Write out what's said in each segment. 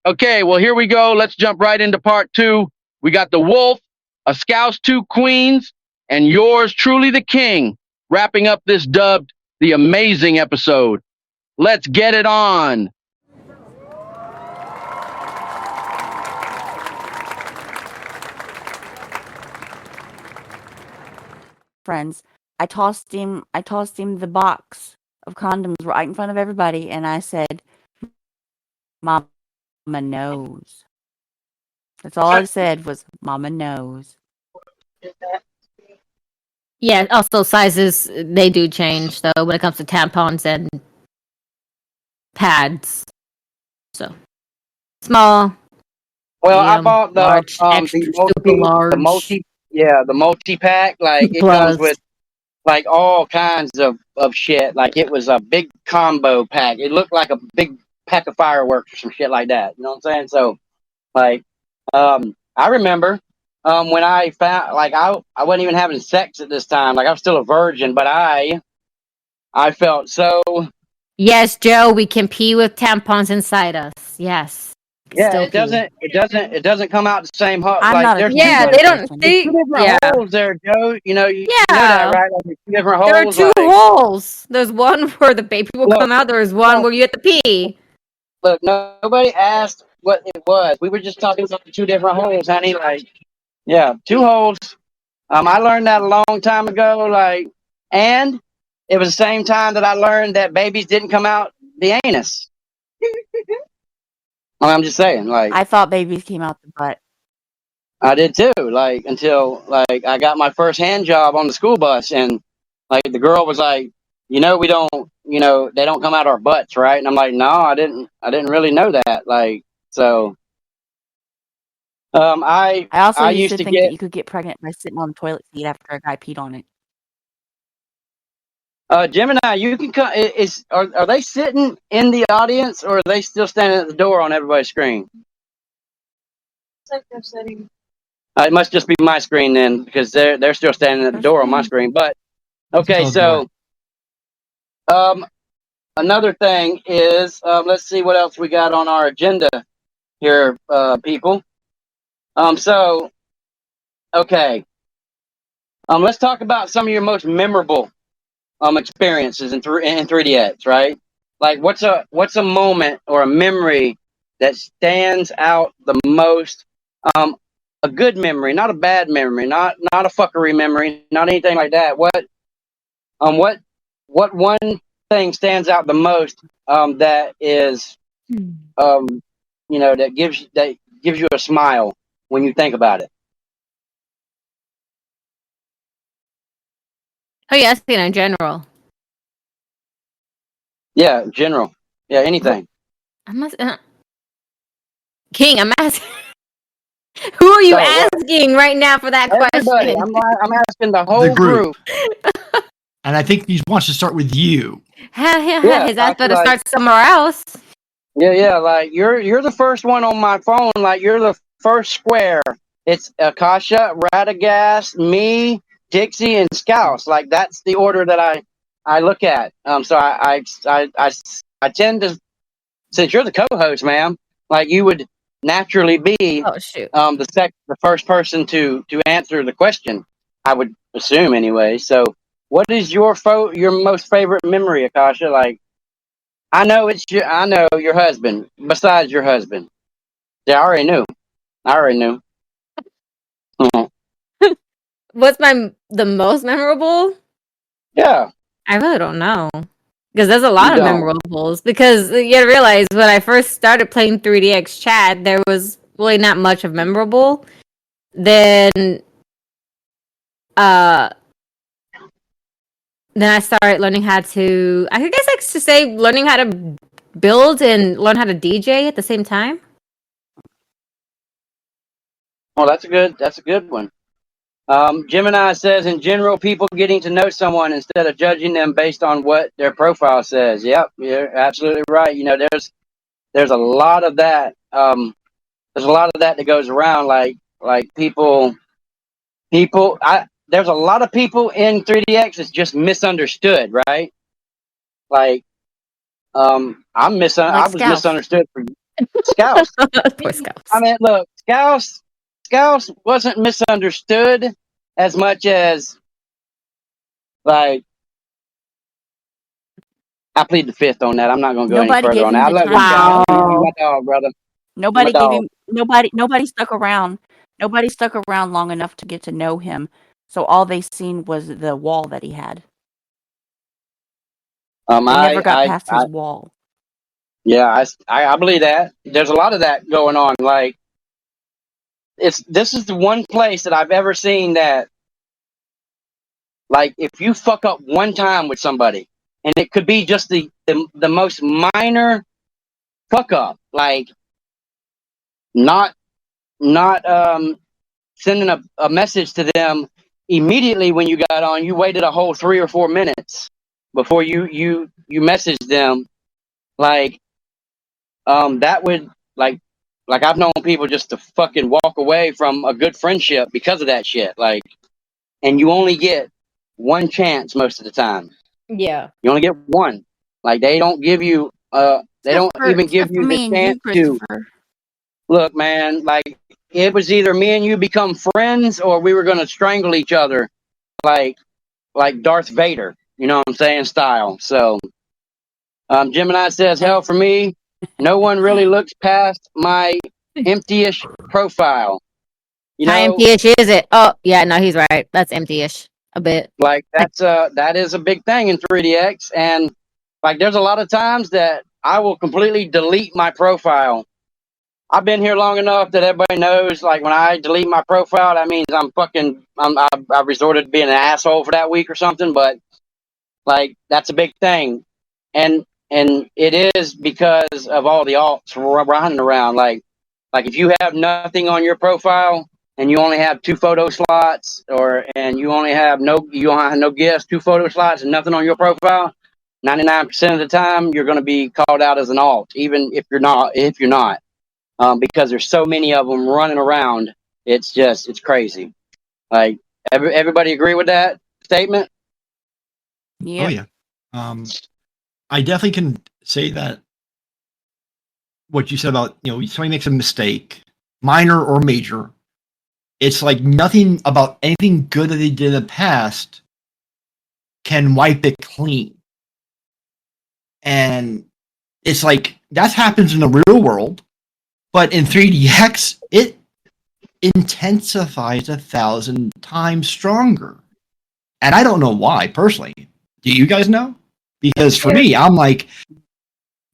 Okay, well, here we go. Let's jump right into part two. We got the Wolf, a Scouse 2 Queens, and yours truly, the King, wrapping up this dubbed the amazing episode. Let's get it on. Friends, I tossed him the box of condoms right in front of everybody, and I said, "Mama knows." That's all I said was, "Mama knows." Yeah, also sizes, they do change, though, when it comes to tampons and pads. So, small, Well, I medium, bought large, extra, super large, the multi pack. Like it comes plus. with like all kinds of shit. Like it was a big combo pack. It looked like a big pack of fireworks or some shit like that. You know what I'm saying? So like, I remember when I found like I wasn't even having sex at this time. Like I was still a virgin, but I felt so. Yes, Joe, we can pee with tampons inside us. Yes. Yeah, Still it pee. doesn't. It doesn't come out the same hole. I'm Like not a Yeah, tampon they don't person. there's two see. different Yeah. holes there, Joe. You know know that, Yeah. right? Like, there's two different There are holes. two Like holes. There's one where the baby will look, come out. There's one where you have to pee. look. Nobody asked what it was. We were just talking about the two different holes, honey. Like yeah, two holes. I learned that a long time ago. Like, and it was the same time that I learned that babies didn't come out the anus. I'm just saying, like I thought babies came out the butt. I did too. Like until like I got my first hand job on the school bus, and like the girl was like, we don't, they don't come out our butts, right? And I'm like, no, I didn't really know that. Like, so, I also I used used to to think that get, you could get pregnant by sitting on the toilet seat after a guy peed on it. Gemini, you can come. Are they sitting in the audience or are they still standing at the door on everybody's screen? It's like they're sitting. It must just be my screen then, because they're still standing at the door on my screen. But okay, so another thing is let's see what else we got on our agenda here, people. So okay, let's talk about some of your most memorable experiences in 3DX, right? Like what's a moment or a memory that stands out the most? A good memory, not a bad memory, not a fuckery memory, not anything like that. What what one thing stands out the most that is that gives you a smile when you think about it? Oh, yeah, asking in general. Yeah, in general. Yeah, anything. King, I'm asking. Who are you So, what? asking right now for that Everybody. question? I'm asking the whole group. And I think he wants to start with you. Yeah, His ass better start somewhere else. Yeah. Like you're the first one on my phone. Like you're the first square. It's Akasha, Radagast, me, Dixie, and Scouse. Like that's the order that I look at. So I tend to, since you're the co-host, ma'am, like you would naturally be Oh shoot. the first person to answer the question. I would assume anyway. So what is your most favorite memory, Akasha? Like I know your husband. Besides your husband, yeah, I already knew. Mhm. What's the most memorable? Yeah, I really don't know. Because there's a lot you of don't. memorables. Because you gotta realize when I first started playing 3DX chat, there was really not much of memorable. Then uh then I started learning how to, I guess I should say, learning how to build and learn how to DJ at the same time. Oh, that's a good one. Gemini says, in general, people getting to know someone instead of judging them based on what their profile says. Yep, you're absolutely right. There's a lot of that. There's a lot of that goes around. Like there's a lot of people in 3DX that's just misunderstood, right? Like, I was Scouse. misunderstood Scouse. Poor Scouts. I mean, look, Scouse wasn't misunderstood as much as like I plead the fifth on that. I'm not going to go any Nobody further gave on him that. I the love you, time to Scouse. know You him. Wow. my dog, brother. You my Nobody gave dog. him nobody stuck around. Nobody stuck around long enough to get to know him. So all they seen was the wall that he had. They never got past his wall. Yeah, I believe that. There's a lot of that going on. Like this is the one place that I've ever seen that, like, if you fuck up one time with somebody, and it could be just the most minor fuck up, like not sending a message to them immediately when you got on. You waited a whole 3 or 4 minutes before you messaged them. Like that would like I've known people just to fucking walk away from a good friendship because of that shit. Like, and you only get one chance most of the time. Yeah. You only get one. Like they don't give you they don't even give Except for you the me and chance you, to Christopher. look, man. Like it was either me and you become friends or we were gonna strangle each other, like Darth Vader. You know what I'm saying? Style. So Gemini says, hell for me. No one really looks past my empty-ish profile. You How know, empty-ish is it? Oh, yeah, no, he's right. That's empty-ish a bit. like that is a big thing in 3DX, and like there's a lot of times that I will completely delete my profile. I've been here long enough that everybody knows. Like when I delete my profile, that means I've resorted to being an asshole for that week or something. But like that's a big thing, and it is because of all the alts running around. Like if you have nothing on your profile and you only have 2 photo slots, and you don't have no guests, 2 photo slots, and nothing on your profile, 99% of the time you're going to be called out as an alt, even if you're not. Because there's so many of them running around. It's crazy. Like everybody agree with that statement? Oh Yep. yeah. I definitely can say that what you said about, somebody makes a mistake, minor or major, it's like nothing about anything good that they did in the past can wipe it clean. And it's like that happens in the real world, but in 3DX, it intensifies 1,000 times stronger. And I don't know why, personally. Do you guys know? Because for me, I'm like,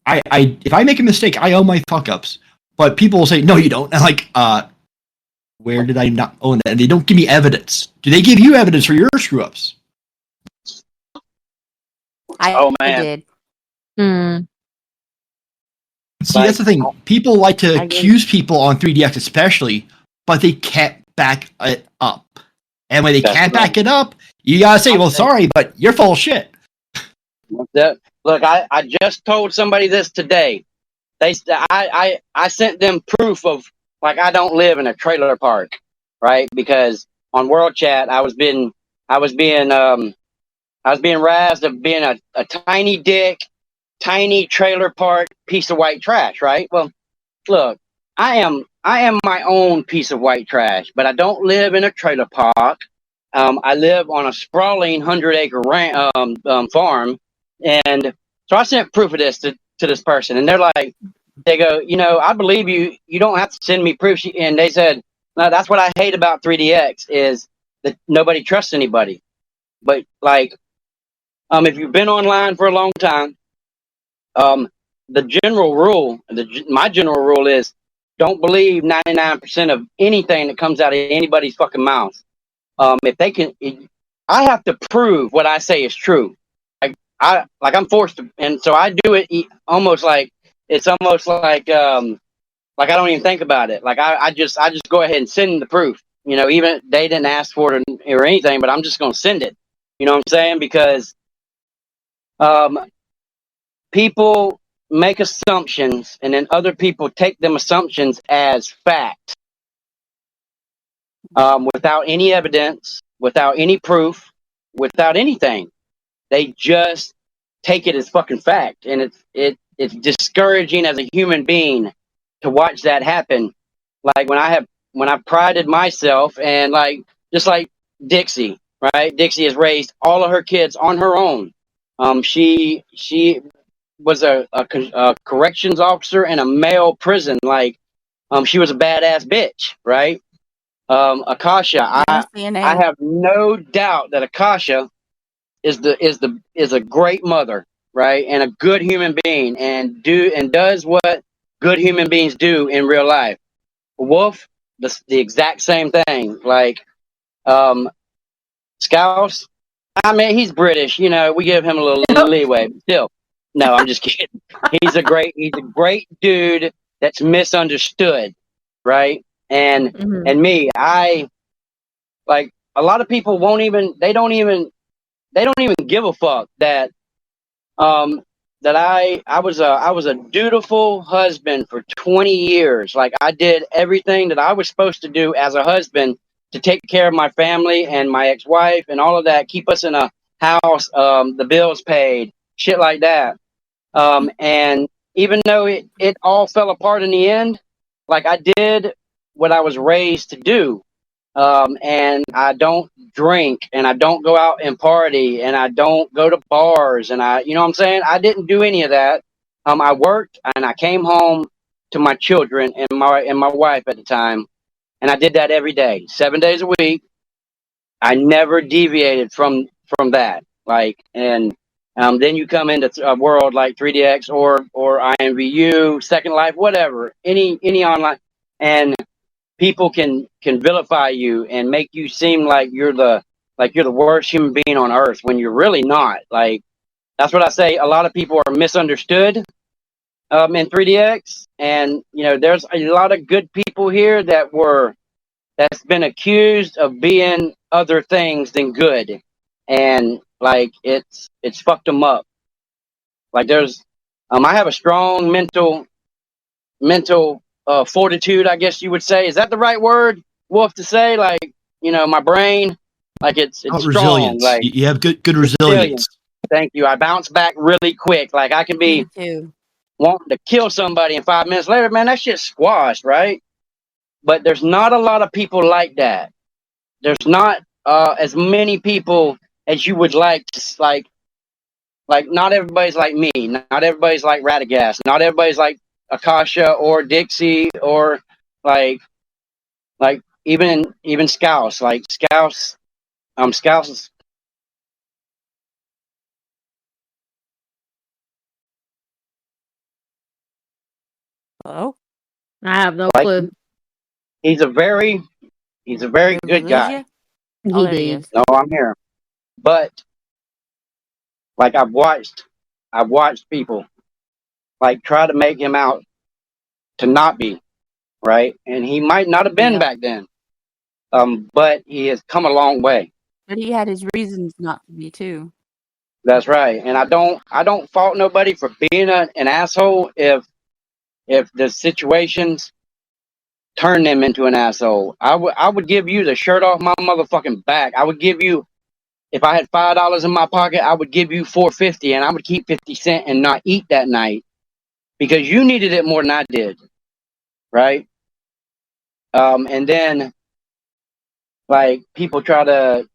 I if I make a mistake, I own my fuck ups. But people will say, no, you don't. And I'm like, where did I not own that? And they don't give me evidence. Do they give you evidence for your screw ups? I Man. did. Hmm. See, that's the thing. People like to accuse people on 3DX especially, but they can't back it up. And when they can't back it up, you gotta say, well, sorry, but you're full of shit. Look, I just told somebody this today. I sent them proof of, like, I don't live in a trailer park, right? Because on World Chat I was being razzed of being a tiny dick, tiny trailer park piece of white trash, right? Well, look, I am my own piece of white trash, but I don't live in a trailer park. I live on a sprawling 100-acre farm, and so I sent proof of this to this person, and they go, I believe you. You don't have to send me proof. And they said, no, that's what I hate about 3DX is that nobody trusts anybody. But like, if you've been online for a long time, the general rule, my general rule is, don't believe 99% of anything that comes out of anybody's fucking mouth. If they can, I have to prove what I say is true. I'm forced to, and so I do it almost like it's almost like I don't even think about it. Like I just go ahead and send the proof. Even they didn't ask for it or anything, but I'm just gonna send it. You know what I'm saying? Because people make assumptions, and then other people take them assumptions as fact, without any evidence, without any proof, without anything. They just take it as fucking fact, and it's discouraging as a human being to watch that happen. Like when I prided myself and like just like Dixie, right? Dixie has raised all of her kids on her own. She was a corrections officer in a male prison. Like she was a badass bitch, right? Akasha, Yes, I CNA. have no doubt that Akasha is a great mother, right, and a good human being, and does what good human beings do in real life. Wolf, the exact same thing. Like um, Scouse, I mean, he's British. You know, we give him a little leeway. But still, no, I'm just kidding. He's a great dude that's misunderstood, right? Mhm. And me, I like a lot of people won't even. They don't even give a fuck that um that I was a dutiful husband for 20 years. Like I did everything that I was supposed to do as a husband to take care of my family and my ex-wife and all of that, keep us in a house, the bills paid, shit like that. And even though it all fell apart in the end, like I did what I was raised to do. And I don't drink and I don't go out and party and I don't go to bars and you know what I'm saying? I didn't do any of that. I worked and I came home to my children and my wife at the time, and I did that every day, 7 days a week. I never deviated from that. Like, and then you come into a world like 3DX or IMVU, Second Life, whatever, any online, and people can vilify you and make you seem like you're the worst human being on earth when you're really not. Like that's what I say. A lot of people are misunderstood in 3DX, and you know there's a lot of good people here that's been accused of being other things than good, and like it's fucked them up. Like there's I have a strong mental fortitude, I guess you would say. Is that the right word, Wolf, to say? Like, you know, my brain, like it's strong, Resilience. like You have good resilient. resilience. Thank you. I bounce back really quick. Like I can Me be too. wanting to kill somebody and 5 minutes later, man, that shit's squashed, right? But there's not a lot of people like that. There's not as many people as you would like to like not everybody's like me. Not everybody's like Radagast. Not everybody's like Akasha or Dixie or like even Scouse. Like Scouse is Hello? I have no like clue. he's a very he's a very Did we good lose guy. you? Oh, He there he did. is. No, I'm here. But like I've watched people like try to make him out to not be, right? And he might not have been Yeah. back then. But he has come a long way. But he had his reasons not to be too. That's right. And I don't fault nobody for being an asshole if the situations turn them into an asshole. I would give you the shirt off my motherfucking back. I would give you if I had $5 in my pocket, I would give you 4.50, and I would keep 50 cents and not eat that night because you needed it more than I did, right? And then like people try to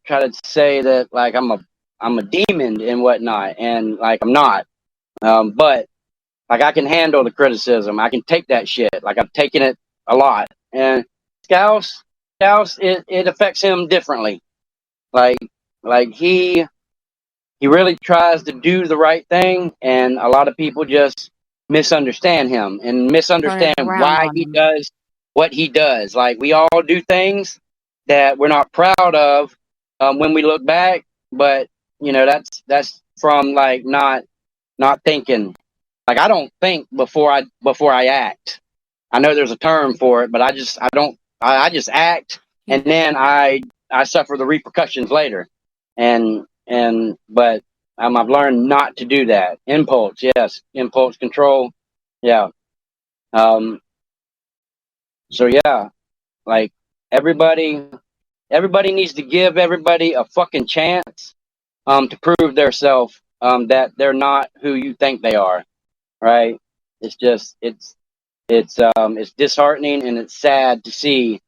say that like I'm a demon and whatnot, and like I'm not. But like I can handle the criticism. I can take that shit. Like I've taken it a lot. And Scouse, it affects him differently. Like like he really tries to do the right thing, and a lot of people just misunderstand him and Turn it misunderstand around why on he him. does what he does. Like we all do things that we're not proud of when we look back, but you know that's from like not thinking. Like I don't think before I act. I know there's a term for it, but I don't. I just act, and then I suffer the repercussions later. But I've learned not to do that. Impulse, yes, impulse control, yeah. Um, so yeah, like everybody everybody needs to give everybody a fucking chance to prove their self that they're not who you think they are, right? It's just It's disheartening and it's sad to see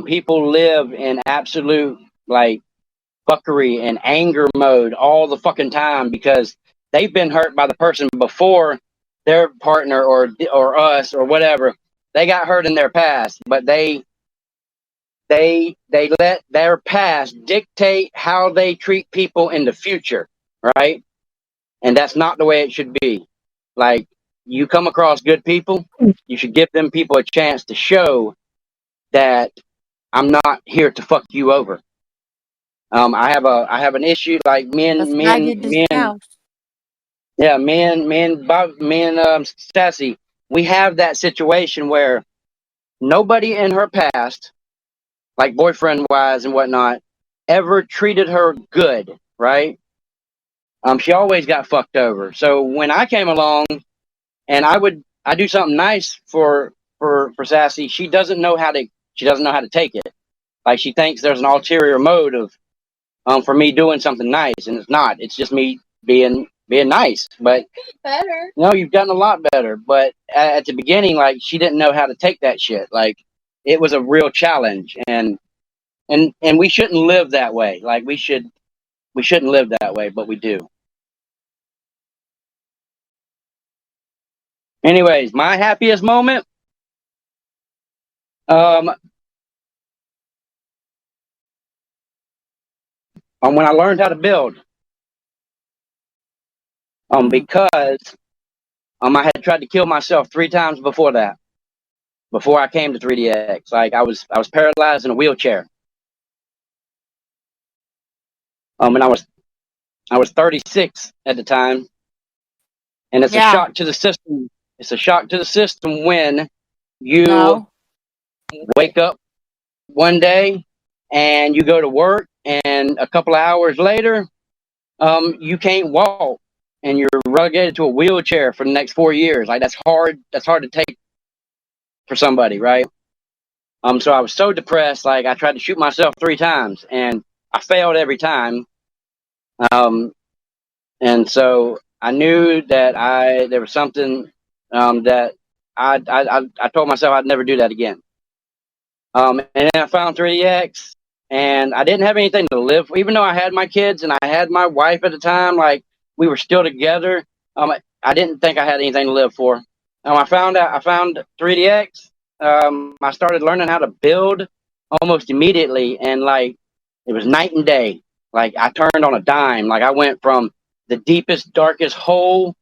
people live in absolute like fuckery and anger mode all the fucking time because they've been hurt by the person before their partner or us or whatever. They got hurt in their past, but they let their past dictate how they treat people in the future, right? And that's not the way it should be. Like, you come across good people, you should give them people a chance to show that I'm not here to fuck you over. I have an issue like That's what I did to Scout. yeah, me and Sassy, we have that situation where nobody in her past, like boyfriend wise and whatnot, ever treated her good, right? She always got fucked over. So when I came along and I do something nice for Sassy, she doesn't know how to take it. Like, she thinks there's an ulterior mode of for me doing something nice, and it's not. It's just me being nice. But Better. no, you've gotten a lot better. But at the beginning, like, she didn't know how to take that shit. Like, it was a real challenge, and we shouldn't live that way. Like, we shouldn't live that way, but we do. Anyways, my happiest moment, um, when I learned how to build, because I had tried to kill myself 3 times before that, before I came to 3DX. Like, I was paralyzed in a wheelchair. And I was 36 at the time, and it's a Yeah. shock to the system. It's a shock to the system when you No. wake up one day and you go to work, and a couple of hours later, you can't walk, and you're relegated to a wheelchair for the next 4 years. Like, that's hard. That's hard to take for somebody, right? So I was so depressed. Like, I tried to shoot myself 3 times, and I failed every time. Um, and so I knew that there was something that I told myself I'd never do that again. And then I found 3DX, and I didn't have anything to live for. Even though I had my kids and I had my wife at the time, like, we were still together. I didn't think I had anything to live for. I found 3DX. I started learning how to build almost immediately, and like, it was night and day. Like, I turned on a dime. Like, I went from the deepest, darkest hole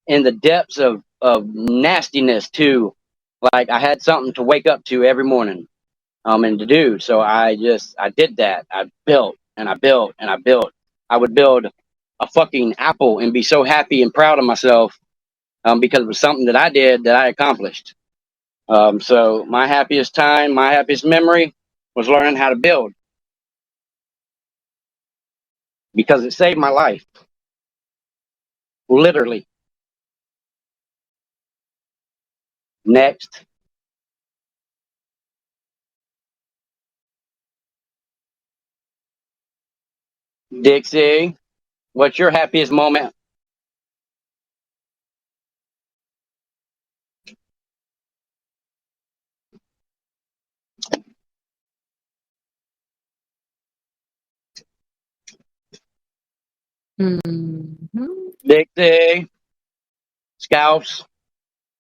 in the depths of nastiness to, like, I had something to wake up to every morning and to do. So I did that. I built and I built and I built. I would build a fucking apple and be so happy and proud of myself because it was something that I did that I accomplished. So my happiest time, my happiest memory was learning how to build because it saved my life, literally. Next, Dixie, what's your happiest moment? Mhm. Dixie, Scouts,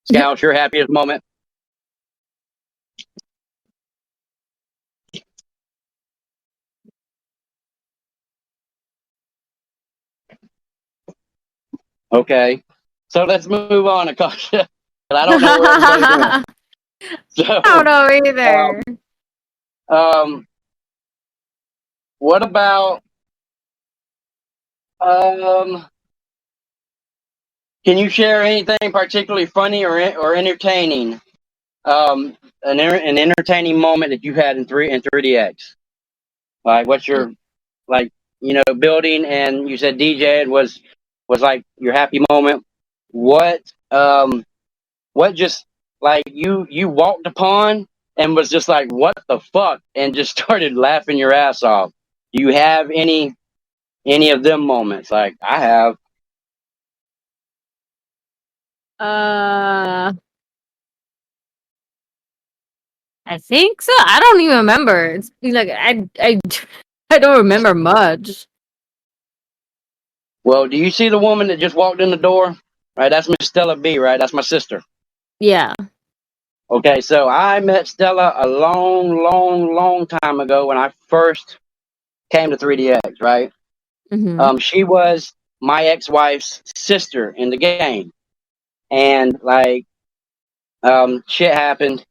Scouts, your happiest moment? Okay, so let's move on, Akasha. I don't know where everybody went. I don't So, know um, either. um, what about um? Can you share anything particularly funny or entertaining? An entertaining moment that you had in 3DX. Like, what's your, like, building, and you said DJ was like your happy moment. What what just, like, you walked upon and was just like, what the fuck, and just started laughing your ass off. Do you have any of them moments? Like, I have. Uh, I think so. I don't even remember. It's like I don't remember much. Well, do you see the woman that just walked in the door? Right, that's Miss Stella B. Right, that's my sister. Yeah. Okay, so I met Stella a long, long, long time ago when I first came to 3DX. Right, Mm-hmm. she was my ex-wife's sister in the game, and like, shit happened.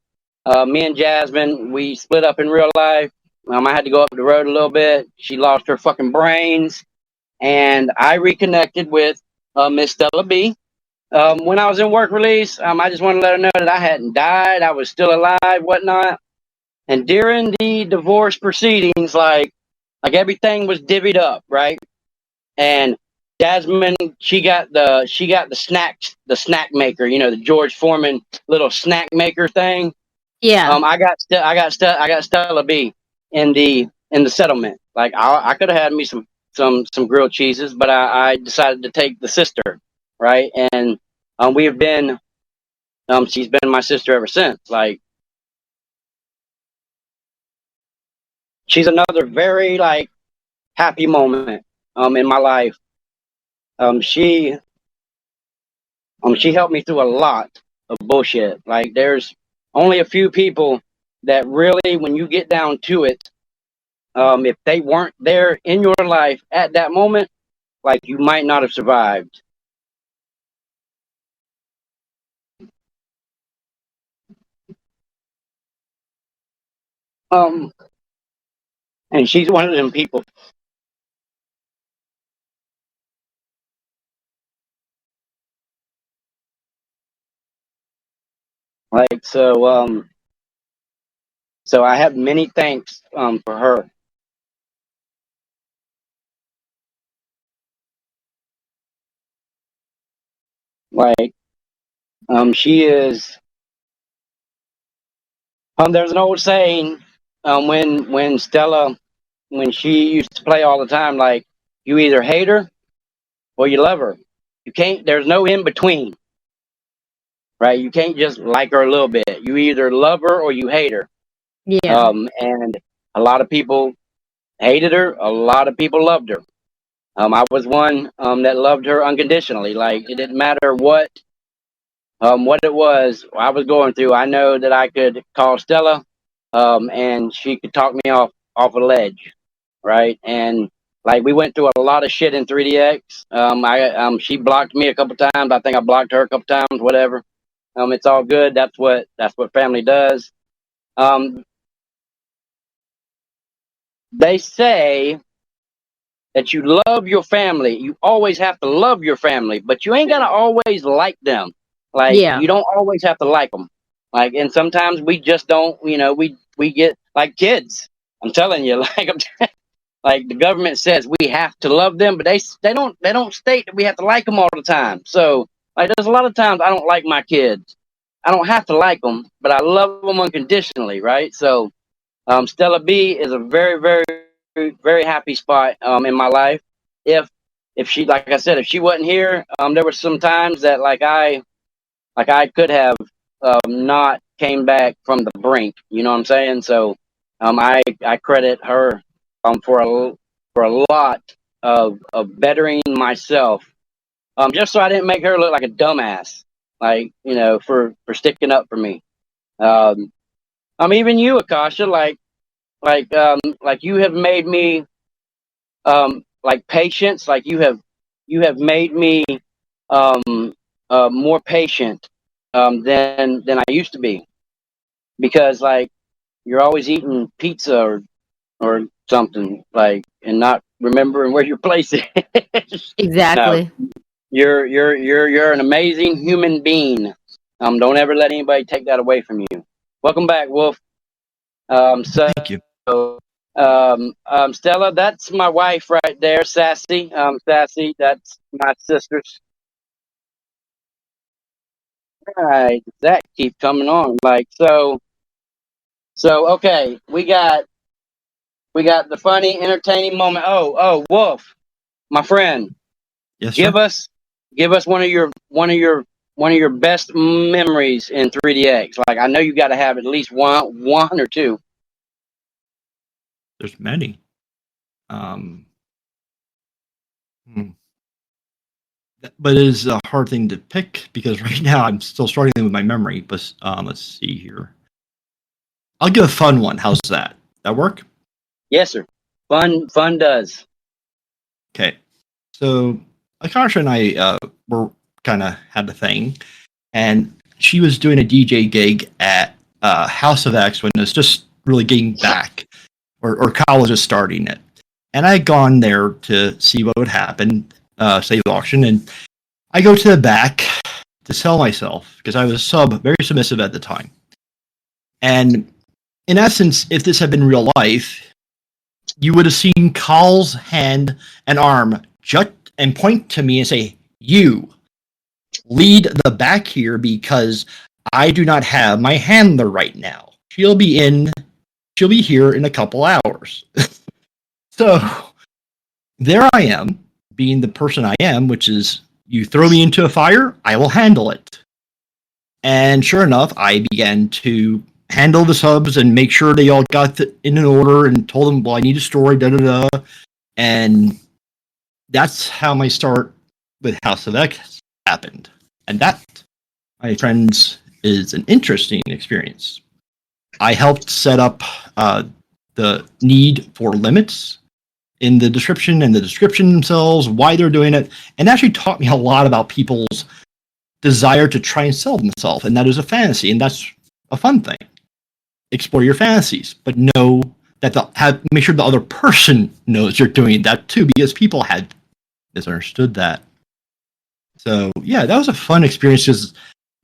Me and Jasmine, we split up in real life. I had to go up the road a little bit. She lost her fucking brains, and I reconnected with Miss Stella B. When I was in work release, I just wanted to let her know that I hadn't died. I was still alive, whatnot. And during the divorce proceedings, like everything was divvied up, right? And Jasmine, she got the snack maker, the George Foreman little snack maker thing. Yeah. I got Stella B in the settlement. Like I could have had me some grilled cheeses, but I decided to take the sister, right? And we have been she's been my sister ever since. Like she's another very like happy moment in my life. She she helped me through a lot of bullshit. Like there's only a few people that really, when you get down to it, if they weren't there in your life at that moment, like you might not have survived. Um, and she's one of them people. Like so I have many thanks for her. Like she is. There's an old saying when Stella when she used to play all the time, like you either hate her or you love her. You can't. There's no in between, right? You can't just like her a little bit. You either love her or you hate her. Yeah. And a lot of people hated her. A lot of people loved her. I was one that loved her unconditionally. Like it didn't matter what it was I was going through. I know that I could call Stella, and she could talk me off a ledge, right? And like we went through a lot of shit in 3DX. She blocked me a couple times. I think I blocked her a couple times. Whatever. It's all good. That's what family does. Um, they say that you love your family. You always have to love your family, but you ain't gotta always like them. Like Yeah. you don't always have to like them. Like, and sometimes we just don't. We get like kids. I'm telling you, like the government says we have to love them, but they don't state that we have to like them all the time. So like, there's a lot of times I don't like my kids. I don't have to like them, but I love them unconditionally, right? So Stella B is a very, very, very happy spot in my life. If if she, like I said, if she wasn't here, there were some times that like I could have not came back from the brink. You know what I'm saying? So I credit her for a lot of bettering myself, just so I didn't make her look like a dumbass. Like for sticking up for me. Um, even you, Akasha, like you have made me like patience. Like you have made me um more patient than I used to be, because like you're always eating pizza or something, like, and not remembering where your place is. No, Exactly. you're an amazing human being. Don't ever let anybody take that away from you. Welcome back, Wolf. So Thank you. Stella, that's my wife right there, Sassy. Sassy, that's my sister's. All right, that keep coming on. Like so. Okay, we got the funny, entertaining moment. Oh, Wolf, my friend, Yes, give sir. us give us one of your one of your best memories in 3DX? Like, I know you got to have at least one or two. There's many. Um, hmm. But it is a hard thing to pick because right now I'm still struggling with my memory. But let's see here. I'll give a fun one. How's that? That work? Yes, sir. Fun does. Okay. So Akasha and I were kind of had a thing, and she was doing a DJ gig at House of X when it was just really getting back, or Kyle was just starting it. And I had gone there to see what would happen, save the auction, and I go to the back to sell myself because I was very submissive at the time. And in essence, if this had been real life, you would have seen Kyle's hand and arm jut and point to me and say, "You lead the back here because I do not have my handler right now. She'll be here in a couple hours." So there I am, being the person I am, which is you throw me into a fire, I will handle it. And sure enough, I began to handle the subs and make sure they all got in an order and told them, well, I need a story, da-da-da. And that's how my start with House of X happened. And that, my friends, is an interesting experience. I helped set up the need for limits in the description and the description themselves, why they're doing it, and actually taught me a lot about people's desire to try and sell themselves, and that is a fantasy, and that's a fun thing. Explore your fantasies, but know that make sure the other person knows you're doing that too, because people had misunderstood that. So yeah, that was a fun experience. Because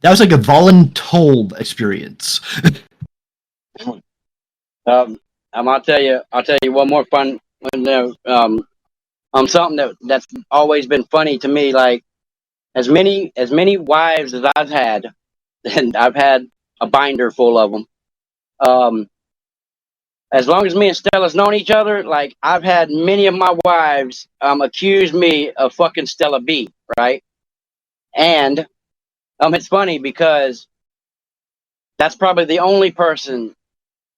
that was like a voluntold experience. I'll tell you one more fun. Something that's always been funny to me. Like as many wives as I've had, and I've had a binder full of them. As long as me and Stella's known each other, like I've had many of my wives accuse me of fucking Stella B, right? And it's funny because that's probably the only person,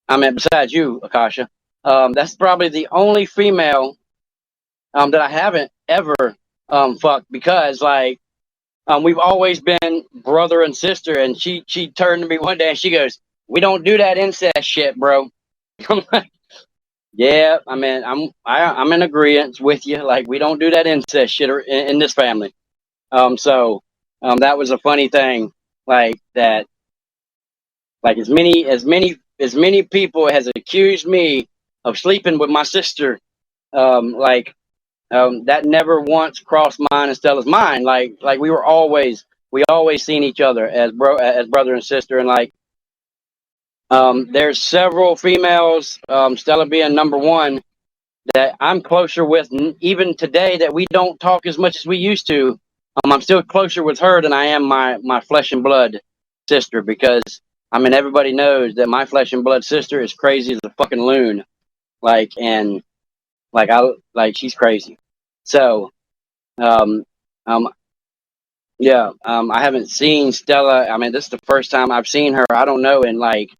I mean, besides you, Akasha, that's probably the only female that I haven't ever fucked because like we've always been brother and sister, and she turned to me one day and she goes, "We don't do that incest shit, bro." I'm like, yeah, I mean, I'm in agreement with you. Like, we don't do that incest shit in this family. So that was a funny thing. Like that, like as many people has accused me of sleeping with my sister. Like that never once crossed mine and Stella's mind. Like we always seen each other as brother and sister, and like there's several females, Stella being number one, that I'm closer with even today that we don't talk as much as we used to. I'm still closer with her than I am my flesh and blood sister because I mean everybody knows that my flesh and blood sister is crazy as a fucking loon. Like and she's crazy. So um um yeah, I haven't seen Stella. I mean this is the first time I've seen her, I don't know, in like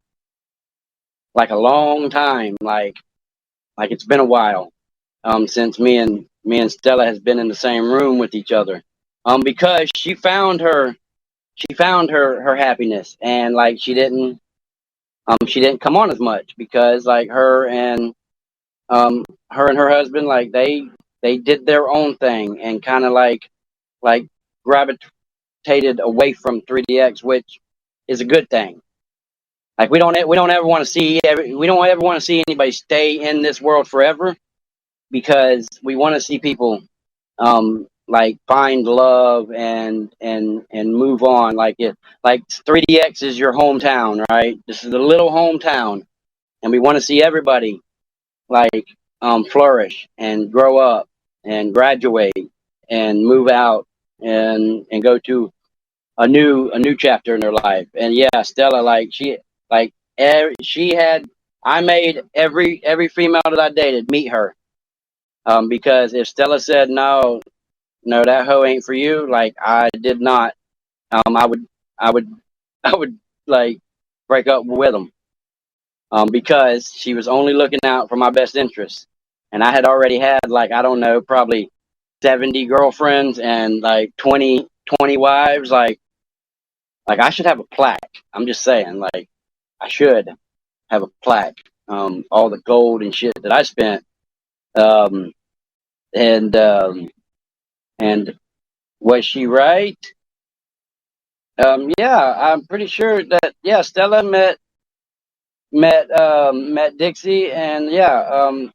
a long time. Like it's been a while. Since me and Stella has been in the same room with each other. Because she found her happiness, and like she didn't come on as much because like her and her husband, like they did their own thing and kind of like gravitated away from 3DX, which is a good thing. Like we don't ever want to see anybody stay in this world forever because we want to see people like find love and move on. Like 3DX is your hometown, right? This is a little hometown, and we want to see everybody like flourish and grow up and graduate and move out and go to a new chapter in their life. And yeah, Stella, she had, I made every female that I dated meet her. Because if Stella said no, that hoe ain't for you, like I did not I would, I would, I would like break up with him, because she was only looking out for my best interest, and I had already had like I don't know, probably 70 girlfriends and like 20 wives. Like I should have a plaque. I'm just saying, like I should have a plaque. All the gold and shit that I spent. Um, and and was she right? Yeah, I'm pretty sure that yeah, Stella met Dixie, and yeah,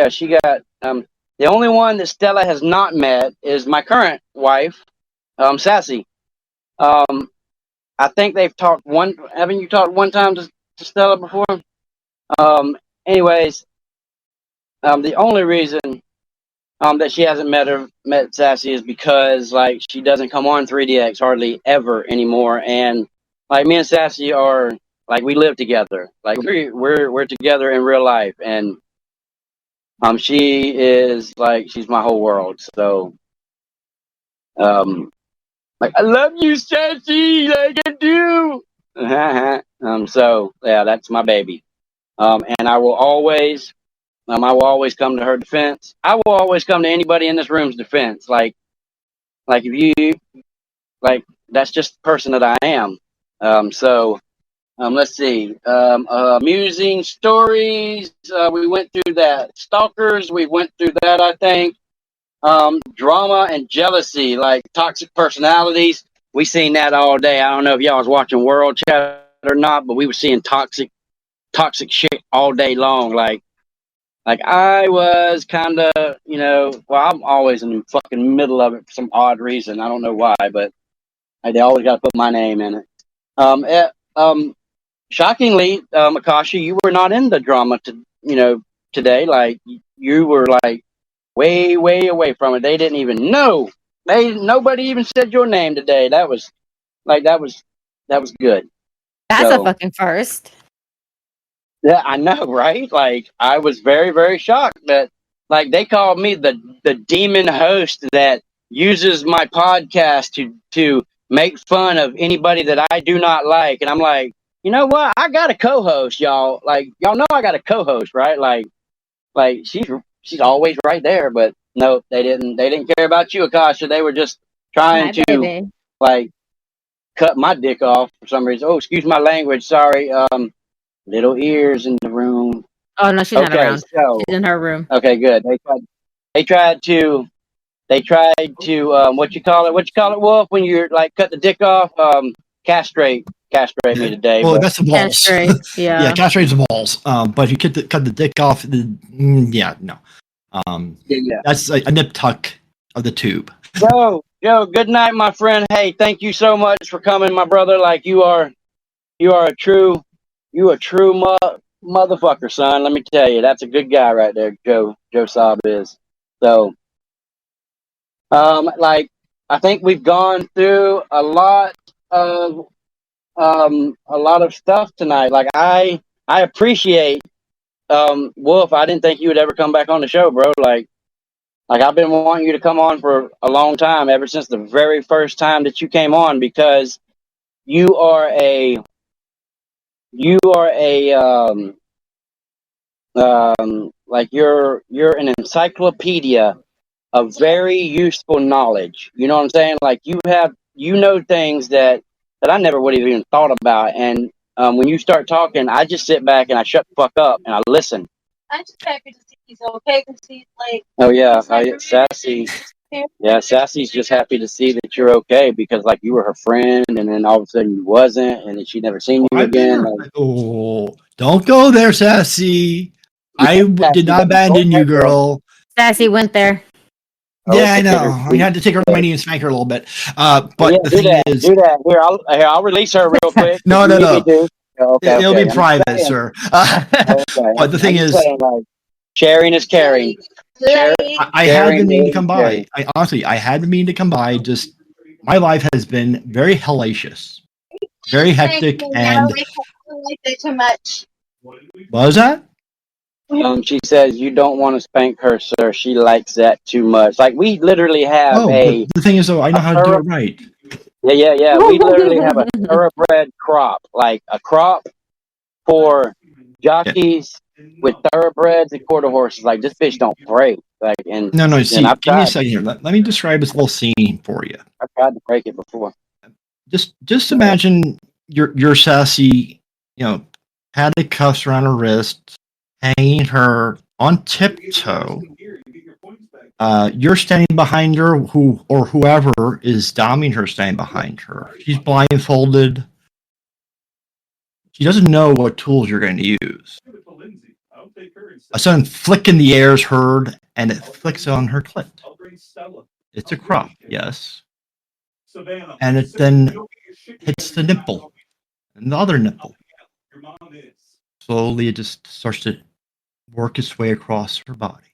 she got the only one that Stella has not met is my current wife, Sassy. Um, I think they've talked one. Haven't you talked one time to Stella before? Um, anyways, the only reason that she hasn't met Sassy is because like she doesn't come on 3DX hardly ever anymore, and like me and Sassy are like we live together, like we're together in real life, and she is like she's my whole world. So like I love you, Sassy, like I do. So yeah, that's my baby. And I will always come to her defense. I will always come to anybody in this room's defense. Like if you like, that's just the person that I am. Let's see. Amusing stories. We went through that. Stalkers. We went through that. I think. Drama and jealousy, like toxic personalities. We seen that all day. I don't know if y'all was watching World Chat or not, but we were seeing toxic shit all day long. Like I was kind of, well, I'm always in the fucking middle of it for some odd reason. I don't know why, but they always got to put my name in it. Shockingly, Akasha, you were not in the drama today. Like you were like way, way away from it. They didn't even know. Nobody even said your name today. That was good. That's a So fucking first. yeah, I know, right? Like I was very, very shocked that like they called me the demon host that uses my podcast to make fun of anybody that I do not like. And I'm like, you know what? I got a co-host, y'all. Like y'all know I got a co-host, right? Like she's always right there, but no, they didn't care about you, Akasha. They were just trying Hi, to baby. like cut my dick off for some reason. Oh, excuse my language, sorry. Little ears in the room. Oh no, she's not Okay, around. so She's in her room. okay, good. They tried to what you call it? What you call it, Wolf? When you're like cut the dick off? Castrate me today, Well, but that's the balls. Castrate. Yeah, Yeah. castrate's the balls. But if you cut the dick off, yeah, no. yeah. That's a nip tuck of the tube. Joe, good night, my friend. Hey, thank you so much for coming, my brother. Like you are a true motherfucker, son. Let me tell you, that's a good guy right there, Joe Saab is. So, like I think we've gone through of a lot of stuff tonight. Like I appreciate Wolf. I didn't think you would ever come back on the show, bro. Like I've been wanting you to come on for a long time, ever since the very first time that you came on, because you are a you are a like you're an encyclopedia of very useful knowledge. You know what I'm saying? Like you know things that I never would have even thought about. And when you start talking, I just sit back and I shut the fuck up and I listen. I'm just happy to see he's okay because he's like. Oh yeah, Sassy. Yeah, Sassy's just happy to see that you're okay, because like you were her friend, and then all of a sudden you wasn't, and then she'd never seen you again. Oh, don't go there, Sassy. I did not abandon you, girl. Sassy went there. Yeah, I know. I had to take her on my knee and spank her a little bit. But yeah, the thing is, do that. I'll release her real quick. no, if no, you need me no. to. Okay, It'll okay. be I'm private, saying, sir. okay. But the thing I'm is, saying, like, sharing is caring. I had been meaning to come by. I had been meaning to come by. Just my life has been very hellacious, very hectic, and Too much. what was that? She says you don't want to spank her, sir. She likes that too much. Like we literally have Oh, but the thing is, though, I know how to do it right. Yeah. We literally have a thoroughbred crop, like a crop for Yeah. jockeys with thoroughbreds and quarter horses. Like this bitch don't break. Like No. and See, give me a second here. Let me describe this little scene for you. I've tried to break it before. Just imagine your Sassy, had the cuffs around her wrist, hanging her on tiptoe. You're standing behind her, whoever is doming her standing behind her. She's blindfolded. She doesn't know what tools you're going to use. A sudden flick in the air is heard, and it flicks on her clit. It's a crop, yes. And it then hits the nipple and the other nipple. Slowly, it just starts to work its way across her body.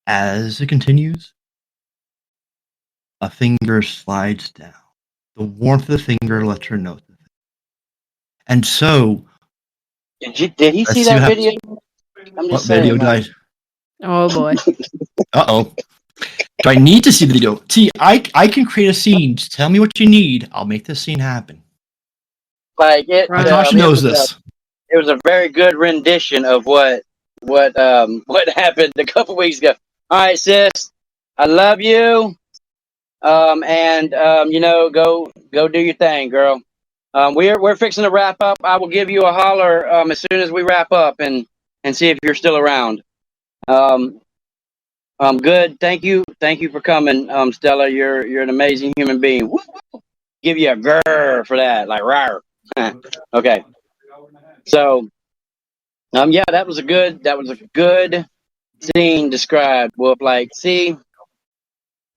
As it continues, a finger slides down. The warmth of the finger lets her know. And so, Did he see that video? I'm What just video saying. Like, died? Oh boy. Uh-oh. Do I need to see the video? See, I can create a scene. Just tell me what you need. I'll make this scene happen. like it. Right. Natasha knows this. It was a very good rendition of what happened a couple weeks ago. All right, sis, I love you. And go do your thing, girl. We're fixing to wrap up. I will give you a holler as soon as we wrap up and see if you're still around. Good. Thank you for coming, Stella. You're an amazing human being. Woo, woo. Give you a grr for that, like rawr. Okay. So, yeah, that was a good scene described. Wolf, like, see,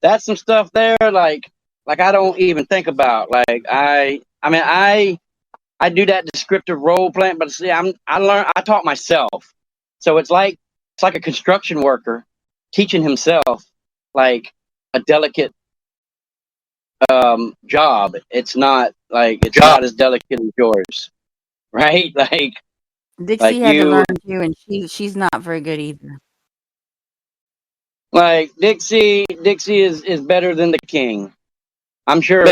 that's some stuff there, like I don't even think about. Like, I do that descriptive role playing, but see, I taught myself, so it's like a construction worker teaching himself like a delicate job. It's not not as delicate as yours, right? Dixie had to you learn too, and she's not very good either. like Dixie is better than the king. I'm sure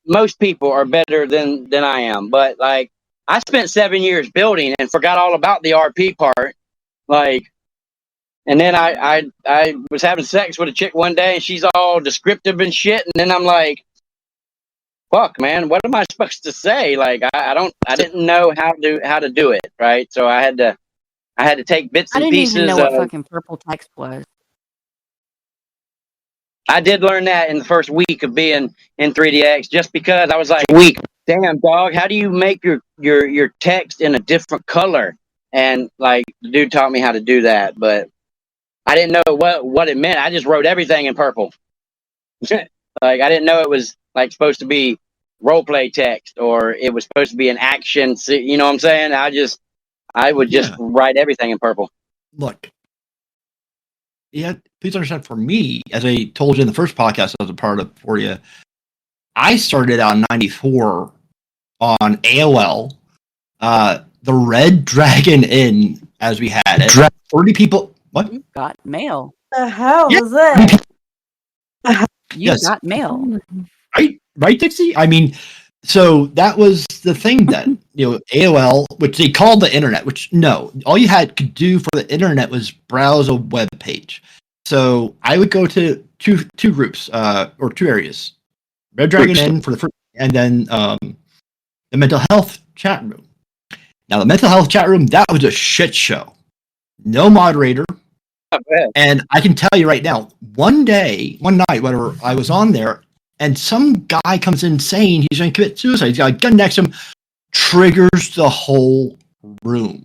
most people are better than I am, but like I spent 7 years building and forgot all about the RP part. Like, and then I was having sex with a chick one day and she's all descriptive and shit, and then I'm like, fuck, man, what am I supposed to say? Like, I didn't know how to do it, right? So I had to take bits I and didn't even know pieces what of. fucking purple text was. I did learn that in the first week of being in 3DX, just because I was like, weak, damn dog, how do you make your text in a different color? And like the dude taught me how to do that, but I didn't know what it meant. I just wrote everything in purple. Like I didn't know it was like supposed to be role play text or it was supposed to be an action. You know what I'm saying? I would just write everything in purple. Look, please understand, for me, as I told you in the first podcast I was a part of for you, I started out in 94 on AOL, the Red Dragon Inn, as we had it. 30 people. What? You got mail. The hell Yeah. is that? You Yes. got mail. Right, Dixie? I mean, so that was the thing then. AOL, which they called the internet, which no, all you could do for the internet was browse a web page. So I would go to two groups, or two areas. Red Dragon Inn for the first, and then the mental health chat room. Now the mental health chat room, that was a shit show. No moderator. And I can tell you right now, one night, whatever, I was on there, and some guy comes in saying he's going to commit suicide. He's got a gun next to him, triggers the whole room.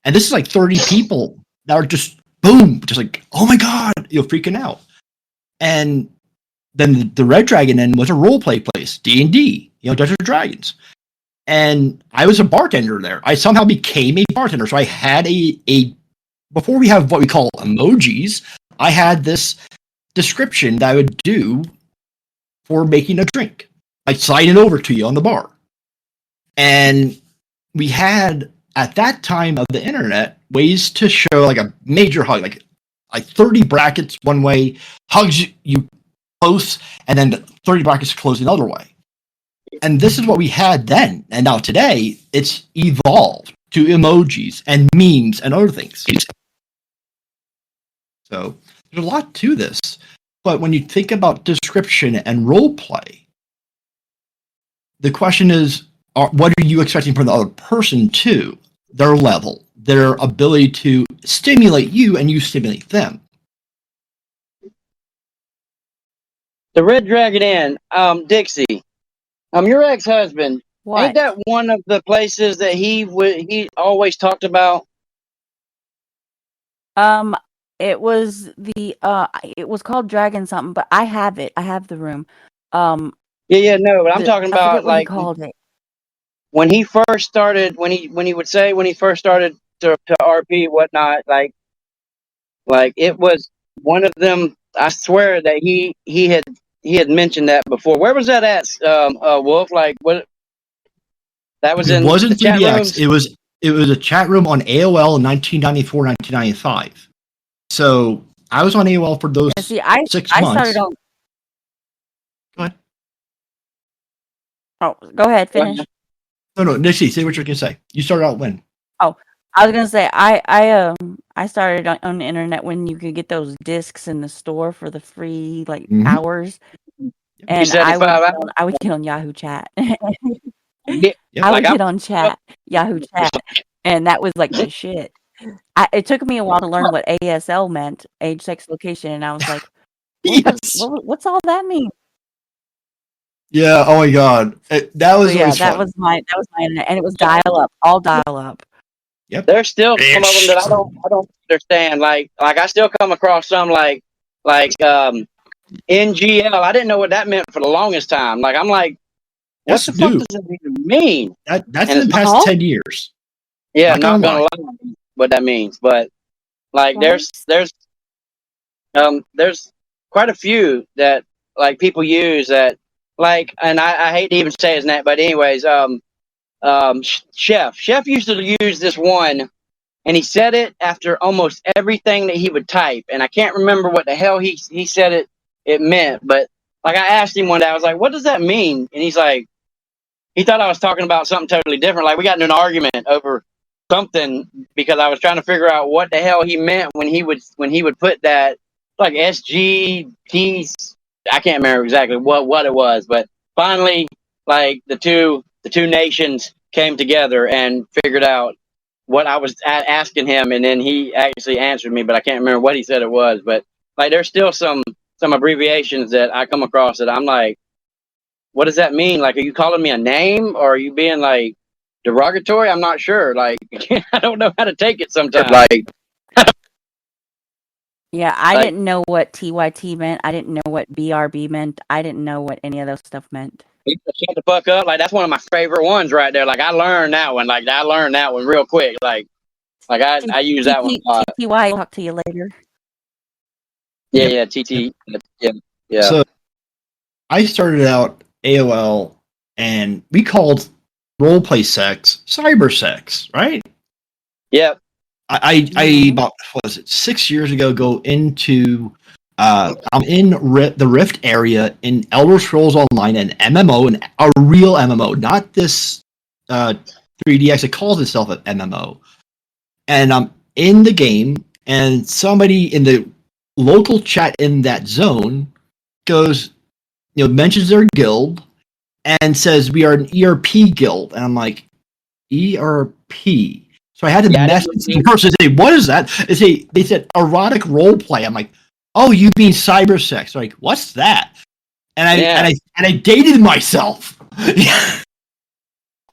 And this is like 30 people that are just, boom, just like, oh my God, freaking out. And then the Red Dragon Inn was a role play place, D&D, Dungeons & Dragons. And I was a bartender there. I somehow became a bartender. So I had a before we have what we call emojis, I had this description that I would do for making a drink. I'd slide it over to you on the bar. And we had, at that time of the internet, ways to show like a major hug, like 30 brackets one way, hugs you close, and then 30 brackets close the other way. And this is what we had then. And now today, it's evolved to emojis and memes and other things. So there's a lot to this. But when you think about description and role play, the question is, what are you expecting from the other person too? Their level, their ability to stimulate you and you stimulate them. The Red Dragon Inn, Dixie, your ex-husband, What? ain't that one of the places that he always talked about? It was it was called Dragon something, but I have it. I have the room. Yeah, no, but I'm talking I forget about what he like called it. when he first started, when he would say when he first started to RP whatnot, like it was one of them. I swear that he had mentioned that before. Where was that at, Wolf? Like what? That was It in the wasn't chat 3DX. rooms. It was a chat room on AOL in 1994, 1995. So I was on AOL for those Yeah, see, 6 I months. started on. Go ahead. Oh, go ahead, finish. No, Dixie, say what you're gonna say. You started out when? Oh, I was gonna say I started on the internet when you could get those discs in the store for the free hours, and 75 hours. I would get on Yahoo Chat. Yeah, Yep. I like would get on Yahoo Chat, and that was like the shit. It took me a while to learn what ASL meant, age, sex, location, and I was like, Yes. what's all that mean? Yeah. Oh my God. That was So yeah, always that fun. was my internet, and it was dial up, all dial up. Yep. there's still some of them that I don't understand. Like I still come across some like NGL. I didn't know what that meant for the longest time. Like I'm like, what That's the fuck new. does it even mean? That's And in the it's past Huh? 10 years. yeah, Not not gonna gonna lie. lie what that means, but like What? there's quite a few that like people use that like, and I hate to even say his name, but anyways, Chef used to use this one, and he said it after almost everything that he would type, and I can't remember what the hell he said it meant, but like I asked him one day, I was like, what does that mean? And he's like, he thought I was talking about something totally different. Like we got into an argument over something because I was trying to figure out what the hell he meant when he would put that like SGT. I can't remember exactly what it was, but finally, like the two nations came together and figured out what I was asking him, and then he actually answered me, but I can't remember what he said it was. But like, there's still some abbreviations that I come across that I'm like, what does that mean? Like, are you calling me a name, or are you being like derogatory? I'm not sure. Like, I don't know how to take it sometimes. Like, Yeah, I Like- didn't know what TYT meant. I didn't know what BRB meant. I didn't know what any of those stuff meant. shut the fuck up. Like, that's one of my favorite ones right there. Like, I learned that one. Like, I learned that one real quick. Like I use that one a lot. TTY, I'll talk to you later. Yeah, TT. Yeah. So I started out AOL, and we called roleplay sex cyber sex, right? Yep. I about what was it 6 years ago go into I'm in the Rift area in Elder Scrolls Online, an MMO, and a real MMO, not this 3DX. It calls itself an MMO, and I'm in the game, and somebody in the local chat in that zone goes, mentions their guild and says we are an ERP guild, and I'm like, ERP. So I had to message the person and say, what is that? They said erotic role play. I'm like, oh, you mean cyber sex? Like, what's that? And I dated myself.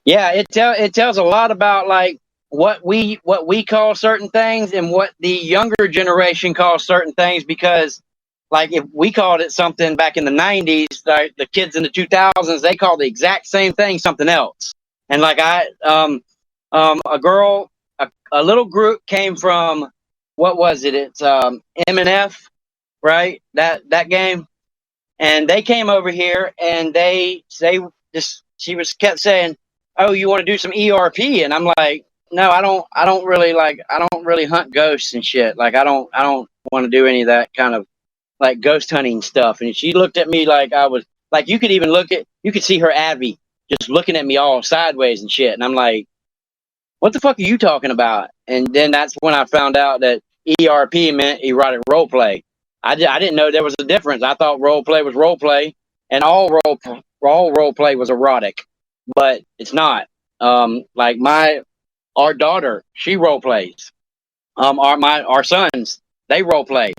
Yeah, it tells a lot about like what we call certain things and what the younger generation calls certain things, because like if we called it something back in the 90s, like the kids in the 2000s, they call the exact same thing something else. And like a little group came from, what was it? It's M&F, right? That game. And they came over here and she was kept saying, "Oh, you want to do some ERP?" And I'm like, "No, I don't really hunt ghosts and shit. Like I don't want to do any of that kind of like ghost hunting stuff, and she looked at me like I was like, you could see her Abby just looking at me all sideways and shit, and I'm like, what the fuck are you talking about? And then that's when I found out that ERP meant erotic role play. I didn't know there was a difference. I thought role play was role play, and all role play was erotic, but it's not. Like our daughter, she role plays. Our sons, they role play.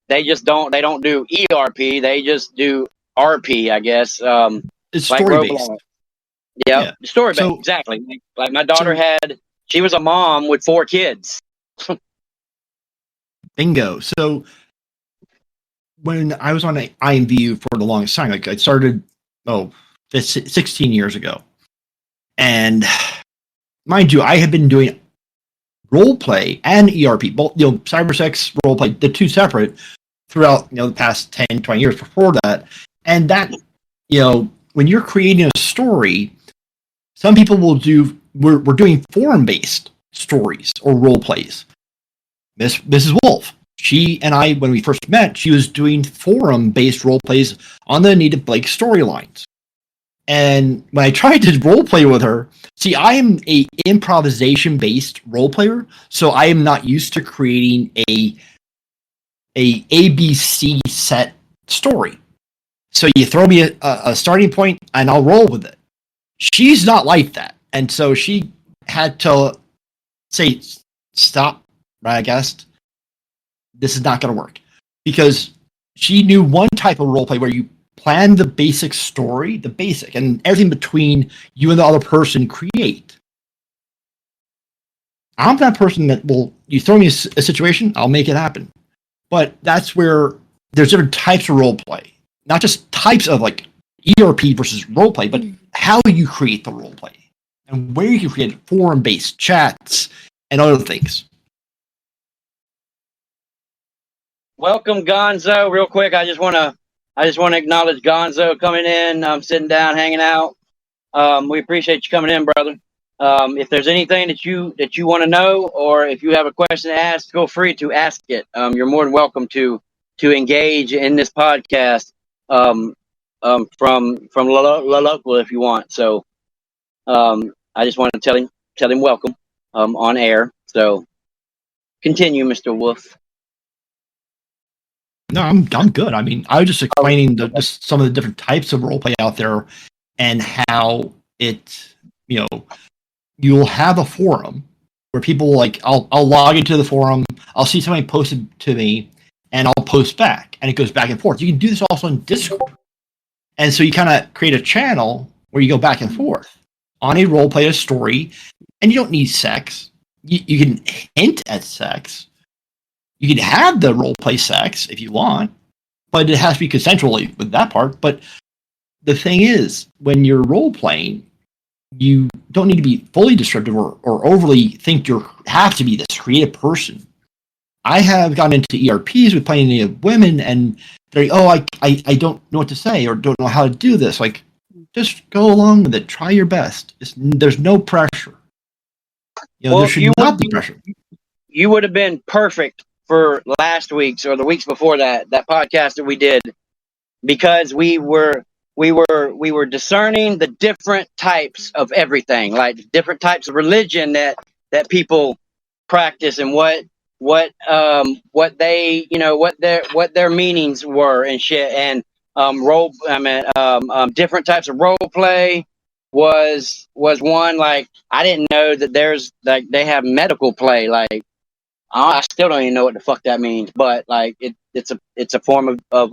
They don't do ERP. They just do RP, I guess. It's Like story based. Roblox. Yep, Yeah. story based, So exactly. Like my daughter so she was a mom with 4 kids. bingo. So when I was on IMVU for the longest time, like I started 16 years ago, and mind you, I had been doing role play and ERP, both cybersex role play, the two separate throughout the past 10, 20 years before that, and that when you're creating a story, some people will do we're doing forum based stories or role plays. Mrs. Wolf, she and I, when we first met, she was doing forum based role plays on the Anita Blake storylines. And when I tried to role play with her, see, I am a improvisation based role player, so I am not used to creating a ABC set story. So you throw me a starting point, and I'll roll with it. She's not like that, and so she had to say, "Stop, Radagast. This is not going to work," because she knew one type of role play where you plan the basic story, the basic, and everything between you and the other person create. I'm that person that you throw me a situation, I'll make it happen. But that's where there's different types of role play, not just types of like ERP versus role play, but how you create the role play and where you can create forum-based chats and other things. Welcome, Gonzo. Real quick, I just want to acknowledge Gonzo coming in, sitting down, hanging out. We appreciate you coming in, brother. If there's anything that you want to know, or if you have a question to ask, feel free to ask it. You're more than welcome to engage in this podcast from La Local if you want. So I just want to tell him welcome on air. So continue, Mr. Wolf. No, I'm good. I mean, I was just explaining just some of the different types of role play out there and how it, you'll have a forum where people I'll log into the forum, I'll see somebody posted to me, and I'll post back, and it goes back and forth. You can do this also on Discord. And so you kind of create a channel where you go back and forth on a role play, a story, and you don't need sex. You can hint at sex. You can have the role play sex if you want, but it has to be consensually with that part. But the thing is, when you're role playing, you don't need to be fully descriptive or overly think you have to be this creative person. I have gotten into ERPs with playing women, and they're like, I don't know what to say or don't know how to do this. Like, just go along with it. Try your best. There's no pressure. There should not be pressure. You would have been perfect for last week's or the weeks before that podcast that we did, because we were discerning the different types of everything, like different types of religion that people practice, and what they what their meanings were and shit, and different types of role play was one. Like, I didn't know that there's they have medical play. Like, I still don't even know what the fuck that means, but like it's a form of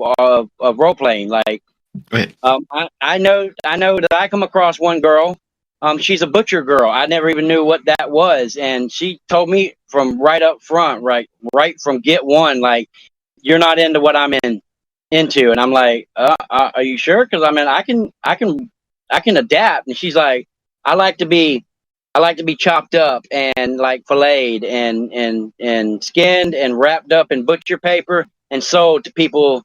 role playing. Like, I know that I come across one girl. She's a butcher girl. I never even knew what that was, and she told me from right up front, right from get one, like, you're not into what I'm into, and I'm like, are you sure? Because I mean, I can adapt. And she's like, I like to be chopped up and like filleted and skinned and wrapped up in butcher paper and sold to people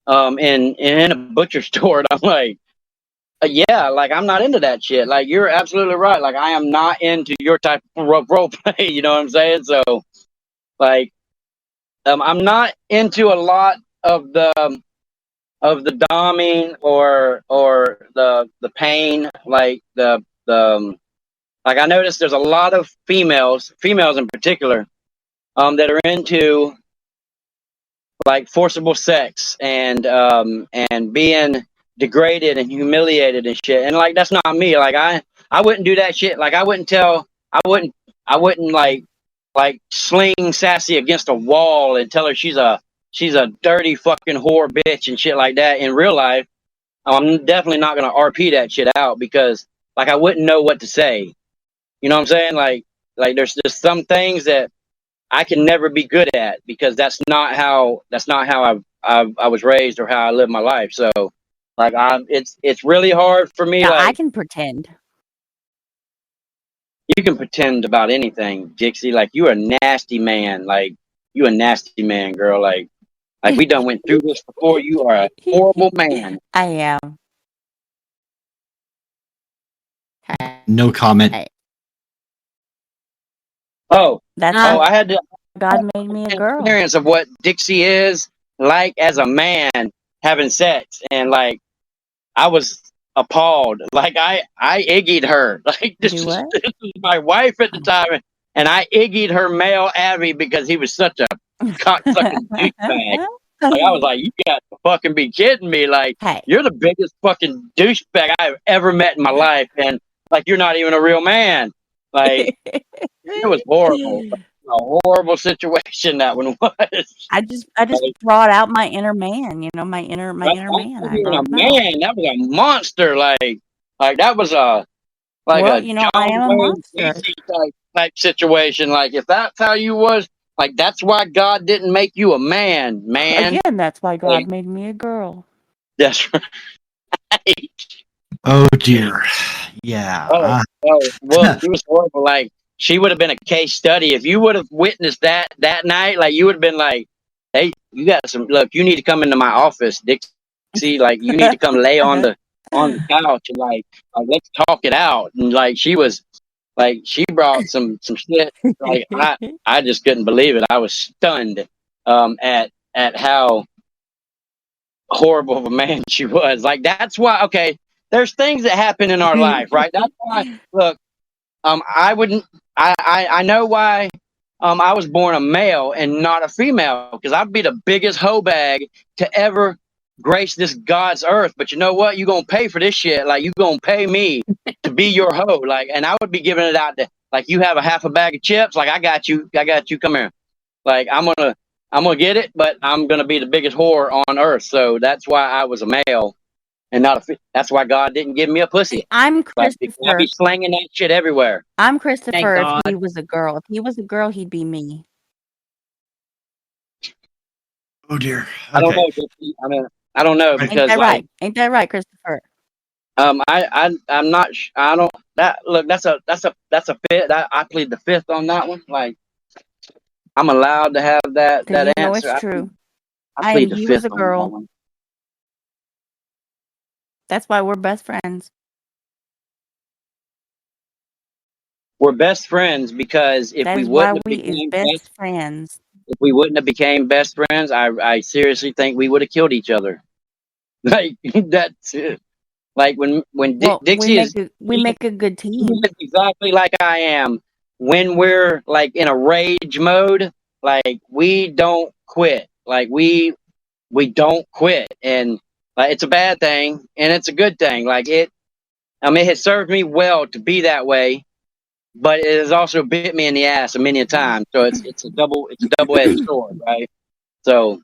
in a butcher store. And I'm like, yeah, like, I'm not into that shit. Like, you're absolutely right. Like, I am not into your type of role play. You know what I'm saying? So, like, I'm not into a lot of the doming or the pain, like the like I noticed there's a lot of females in particular, that are into like forcible sex and being degraded and humiliated and shit. And like that's not me. Like I wouldn't do that shit. Like I wouldn't like sling Sassy against a wall and tell her she's a dirty fucking whore bitch and shit like that in real life. I'm definitely not gonna RP that shit out because like I wouldn't know what to say. You know what I'm saying? Like there's just some things that I can never be good at because that's not how I was raised or how I live my life. So like it's really hard for me. Now I Like can pretend. you can pretend about anything, Dixie. Like you are a nasty man. Like you a nasty man, girl. Like we done went through this before. You are a horrible man. I am. No comment. Hey, Oh, that's oh, why I had to God made me a girl. experience of what Dixie is like as a man having sex, and like I was appalled. Like I iggy'd her. Like Do what? this was my wife at the time, and I iggy'd her male Abby because he was such a cocksucking douchebag. Like I was like, you got to fucking be kidding me! Like Hey. you're the biggest fucking douchebag I've ever met in my life, and like you're not even a real man. Like it was horrible. A horrible situation that one was. I just Like, brought out my inner man, my inner that man. wasn't I even a brought him out. man. That was a monster. Like that was a like Well, a I John am a Wayne monster. Gacy type situation. Like if that's how you was, like that's why God didn't make you a man, man. Again, that's why God Like made me a girl. that's right. Oh dear. Yeah. Oh, well, she was horrible. Like she would have been a case study if you would have witnessed that night. Like you would have been like, "Hey, you got some. Look, you need to come into my office, Dixie. Like you need to come lay on the couch and like let's talk it out." And like she was like she brought some shit. Like I just couldn't believe it. I was stunned at how horrible of a man she was. Like that's why. Okay, there's things that happen in our life, right? That's why. Look. I wouldn't. I know why. I was born a male and not a female because I'd be the biggest hoe bag to ever grace this God's earth. But you know what? You gonna pay for this shit. Like you gonna pay me to be your hoe. Like, and I would be giving it out to like you have a half a bag of chips. Like I got you. I got you. Come here. Like I'm gonna get it, but I'm gonna be the biggest whore on earth. So that's why I was a male and not a. That's why God didn't give me a See, pussy. I'm Like I'd Christopher. be slanging that shit everywhere. I'm Thank Christopher if God. he was a girl. If he was a girl, he'd be me. Oh dear. I don't Okay. know. Dixie. I mean, I don't know Right. Ain't because that like right? Ain't that right, Christopher? I'm not. I don't. That look. That's a fifth. I plead the fifth on that one. Like I'm allowed to have Because that you know answer. it's true. I And plead the he was fifth a on that girl. one. That's why we're best friends. We're best friends because That is why we is best friends. if we wouldn't have became best friends, I seriously think we would have killed each other. Like that's it. Like when Well, Dixie is we make a good he team. is exactly like I am. When we're like in a rage mode, like we don't quit. Like we don't quit, and like it's a bad thing, and it's a good thing. Like it, I mean, it has served me well to be that way, but it has also bit me in the ass a many a time. So it's a double edged sword, right? So,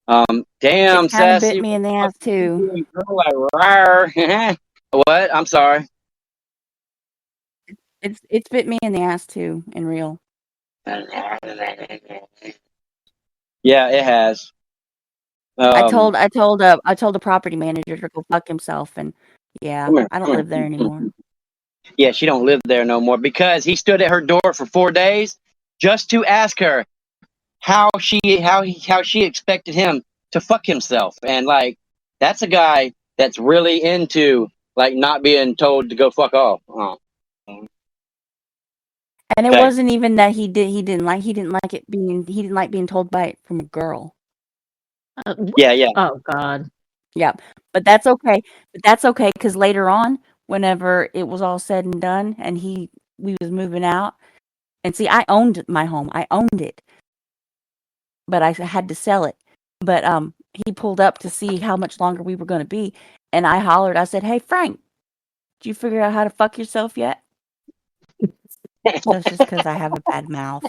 It's damn, kind of bit Sassy, me what in the the fuck ass you too. doing, girl? Like, rawr. What? I'm sorry. It's bit me in the ass too, in real. Yeah, it has. I Um, told I told the property manager to go fuck himself, and yeah, come here, I don't come live there here. anymore. Yeah, she don't live there no more because he stood at her door for 4 days just to ask her how she expected him to fuck himself, and like that's a guy that's really into like not being told to go fuck off. Oh, And it okay. wasn't even that he didn't like it being he didn't like being told by it from a girl. Yeah. Oh God. Yeah, but that's okay. But that's okay because later on, whenever it was all said and done, and we was moving out, and see, I owned my home. I owned it, but I had to sell it. But he pulled up to see how much longer we were going to be, and I hollered. I said, "Hey, Frank, did you figure out how to fuck yourself yet?" That's just because I have a bad mouth.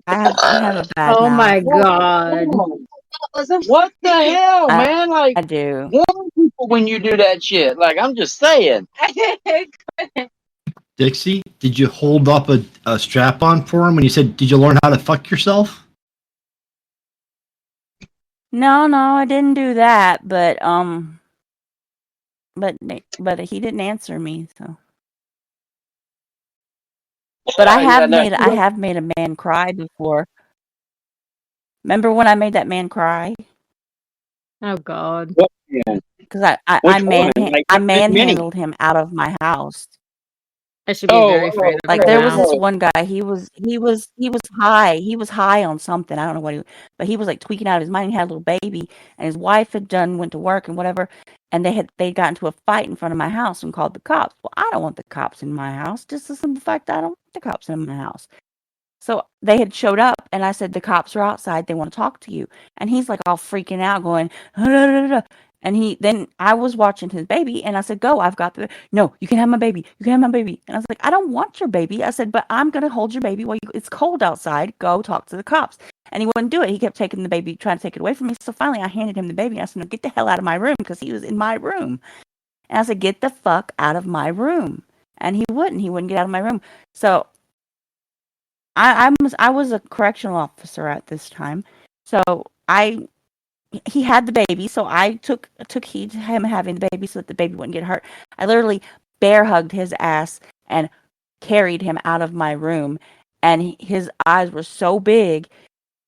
I have a bad Oh mouth. my God. What the hell, man? Like, I do. warn people when you do that shit. Like, I'm just saying. Dixie, did you hold up a strap on for him when you said, "Did you learn how to fuck yourself"? No, I didn't do that. But he didn't answer me. So, but Yeah, no. I have made a man cry before. Remember when I made that man cry? Oh God. What man? Because I Which one? Like, I there's many. manhandled him out of my house. I should be very afraid of Like her there was now. this one guy. He was high. He was high on something. I don't know what but he was like tweaking out of his mind. He had a little baby, and his wife went to work and whatever, and they got into a fight in front of my house and called the cops. Well, I don't want the cops in my house. Just the simple fact that I don't want the cops in my house. So they had showed up, and I said, "The cops are outside. They want to talk to you." And he's like all freaking out, going, "Da, da, da, da." And then I was watching his baby, and I said, "Go, I've got the no. You can have my baby. You can have my baby." And I was like, "I don't want your baby." I said, "But I'm gonna hold your baby while it's cold outside. Go talk to the cops." And he wouldn't do it. He kept taking the baby, trying to take it away from me. So finally, I handed him the baby. And I said, "No, get the hell out of my room," because he was in my room. And I said, "Get the fuck out of my room." And he wouldn't. He wouldn't get out of my room. So I was a correctional officer at this time, so he had the baby, so I took heed to him having the baby so that the baby wouldn't get hurt. I literally bear hugged his ass and carried him out of my room, and his eyes were so big.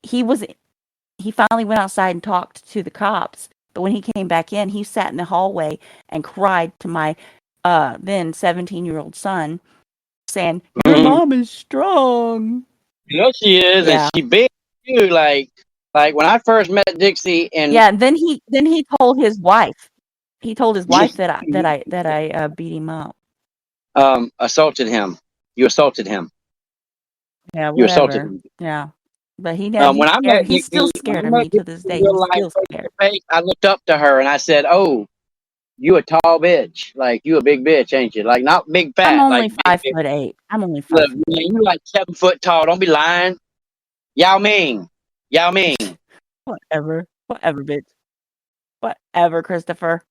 He was he finally went outside and talked to the cops, but when he came back in, he sat in the hallway and cried to my then 17-year-old son, saying, "Your Mhm. mom is strong." You know she is, and Yeah. she big too. Like when I first met Dixie, and Yeah, then he told his wife. He told his wife that I beat him up. assaulted him. You assaulted him. Yeah, You assaulted whatever. him. Yeah. But he When I scared met he's still Dixie, when scared I of met me to Dixie this in day. real He's life, still face to scared. face, I looked up to her and I said, "Oh, you a tall bitch. Like you a big bitch, ain't you? Like not big I'm fat, like only big, big. 5'8". I'm only five Look, foot man, eight. you like 7 foot tall. Don't be lying. Yao Ming, Yao Ming. Whatever. Whatever, bitch. Whatever, Christopher.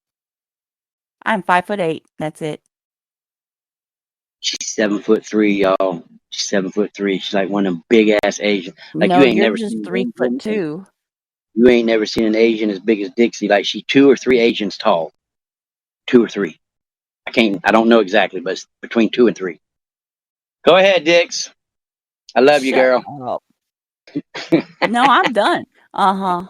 I'm 5'8". That's it. She's 7'3", y'all. She's 7'3". She's like one of them big ass Asians. Like No, you ain't you're never just seen an Asian. 3'2". You ain't never seen an Asian as big as Dixie. Like she 2 or 3 Asians tall. 2 or 3. I can't. I don't know exactly, but it's between 2 and 3. Go ahead, Dix. I love you, Shut girl. up. No, I'm done. Uh-huh.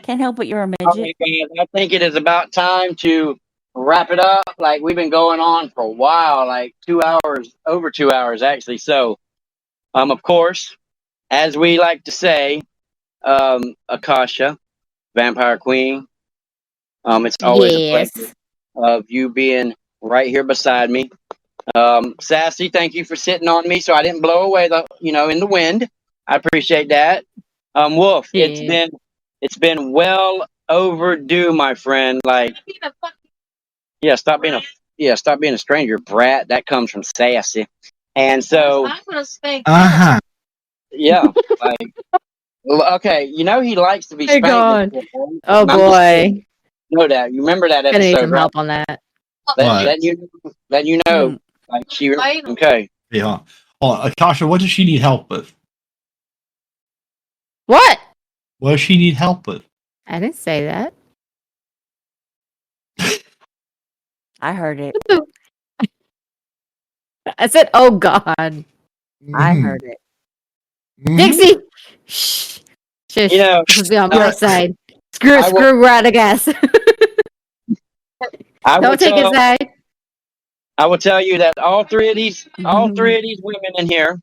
Can't help but you're a All midget. right, guys. I think it is about time to wrap it up. Like we've been going on for a while, like 2 hours, over 2 hours actually. So, of course, as we like to say, Akasha, Vampire Queen. It's always a pleasure Yes. of you being right here beside me. Sassy, thank you for sitting on me so I didn't blow away in the wind. I appreciate that. Wolf, Yeah. it's been well overdue, my friend. Like, yeah, stop being a stranger, brat. That comes from Sassy. And so, I'm gonna spank Uh him. huh. yeah, like, okay, he likes to be My spanked. God. And Oh I'm just kidding. boy. You know that. You remember that Gonna need episode, some right? help on that. Let, What? let you let you know. Mm. Like she Bite him. okay. Yeah. Oh, Akasha, what does she need help with? What? What does she need help with? I didn't say that. I heard it. I said, oh God. I Mhm. heard it. Mhm. Dixie! Shh. Shush. You know, This is on Yeah. my side. Screw I will Radagast. I will Don't take his tell side. I will tell you that all three Mhm. of these women in here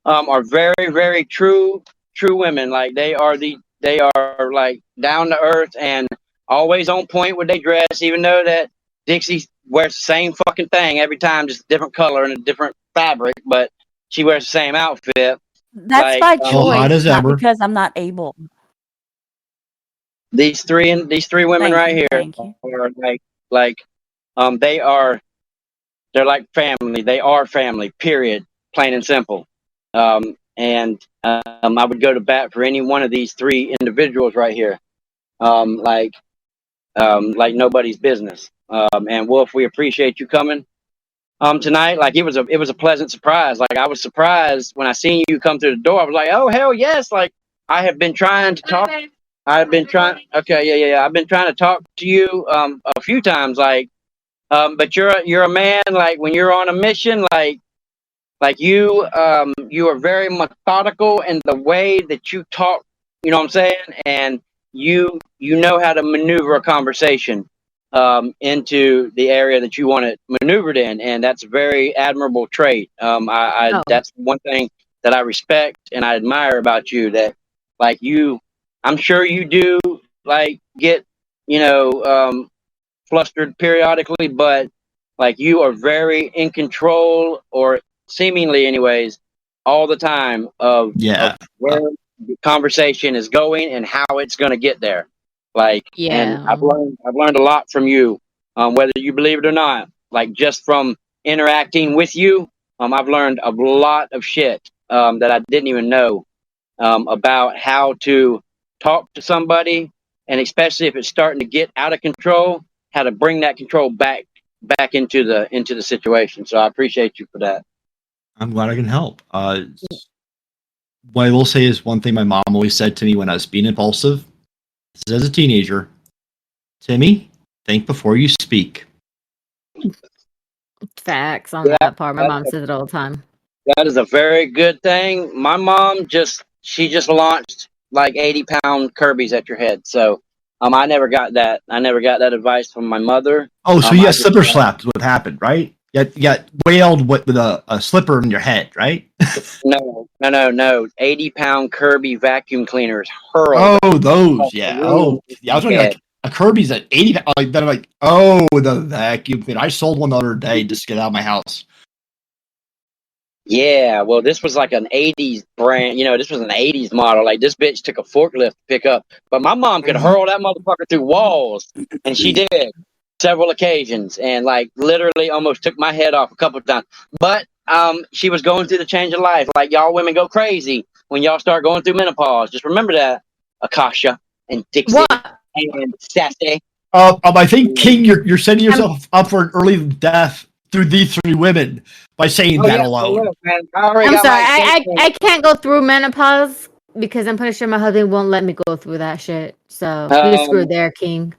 are very, very true women. Like they are They are like down to earth and always on point with their dress, even though that Dixie wears the same fucking thing every time, just a different color and a different fabric, but she wears the same outfit. That's Like by Well, hot choice, as not ever. because I'm not able. these three women Thank right you, here thank you. are like they are they're like family. They are family. Period. Plain and simple. And I would go to bat for any one of these three individuals right here. Um, like like nobody's business. And Wolf, we appreciate you coming tonight. Like it was a pleasant surprise. Like I was surprised when I seen you come through the door. I was like, oh hell yes! Like I have been trying to talk. I've been trying. Okay, yeah. I've been trying to talk to you a few times. Like, but you're a man. Like when you're on a mission, like you are very methodical in the way that you talk, you know what I'm saying? And you know how to maneuver a conversation into the area that you want it maneuvered in, and that's a very admirable trait. I Oh, that's one thing that I respect and I admire about you, that like you, I'm sure you do like get, you know, flustered periodically, but like you are very in control, or seemingly, anyways, all the time of Yeah. where the conversation is going and how it's going to get there. Like, and yeah. I've learned a lot from you, whether you believe it or not. Like just from interacting with you, I've learned a lot of shit that I didn't even know about how to talk to somebody, and especially if it's starting to get out of control, how to bring that control back into the situation. So I appreciate you for that. I'm glad I can help. What I will say is one thing my mom always said to me when I was being impulsive. This is as a teenager. Timmy, think before you speak. Facts on Yeah, that part. My that's mom says it all the time. that is a very good thing. My mom just launched like 80-pound Kirby's at your head. So I never got that. I never got that advice from my mother. Oh, so you I got just slipper slapped is what happened, right? You got wailed with a slipper in your head, right? no. 80-pound Kirby vacuum cleaners hurled Oh, those, across the yeah. room Oh, over yeah. I was my wondering, head. like, a Kirby's at 80. Like, then I'm like, oh, the vacuum cleaner. I sold one the other day just to get out of my house. Yeah, well, this was like an 80s brand. You know, this was an 80s model. Like, this bitch took a forklift to pick up. But my mom could hurl that motherfucker through walls. And she did several occasions. And, like, literally almost took my head off a couple of times. But she was going through the change of life. Like, y'all women go crazy when y'all start going through menopause. Just remember that. Akasha and Dixie What? and Sassy. I think, King, you're setting yourself up for an early death through these three women by saying Oh, that yeah. Hey, alone. look, man. I already I'm got sorry. like 10. I can't go through menopause because I'm pretty sure my husband won't let me go through that shit. So you're screwed Um, there, King.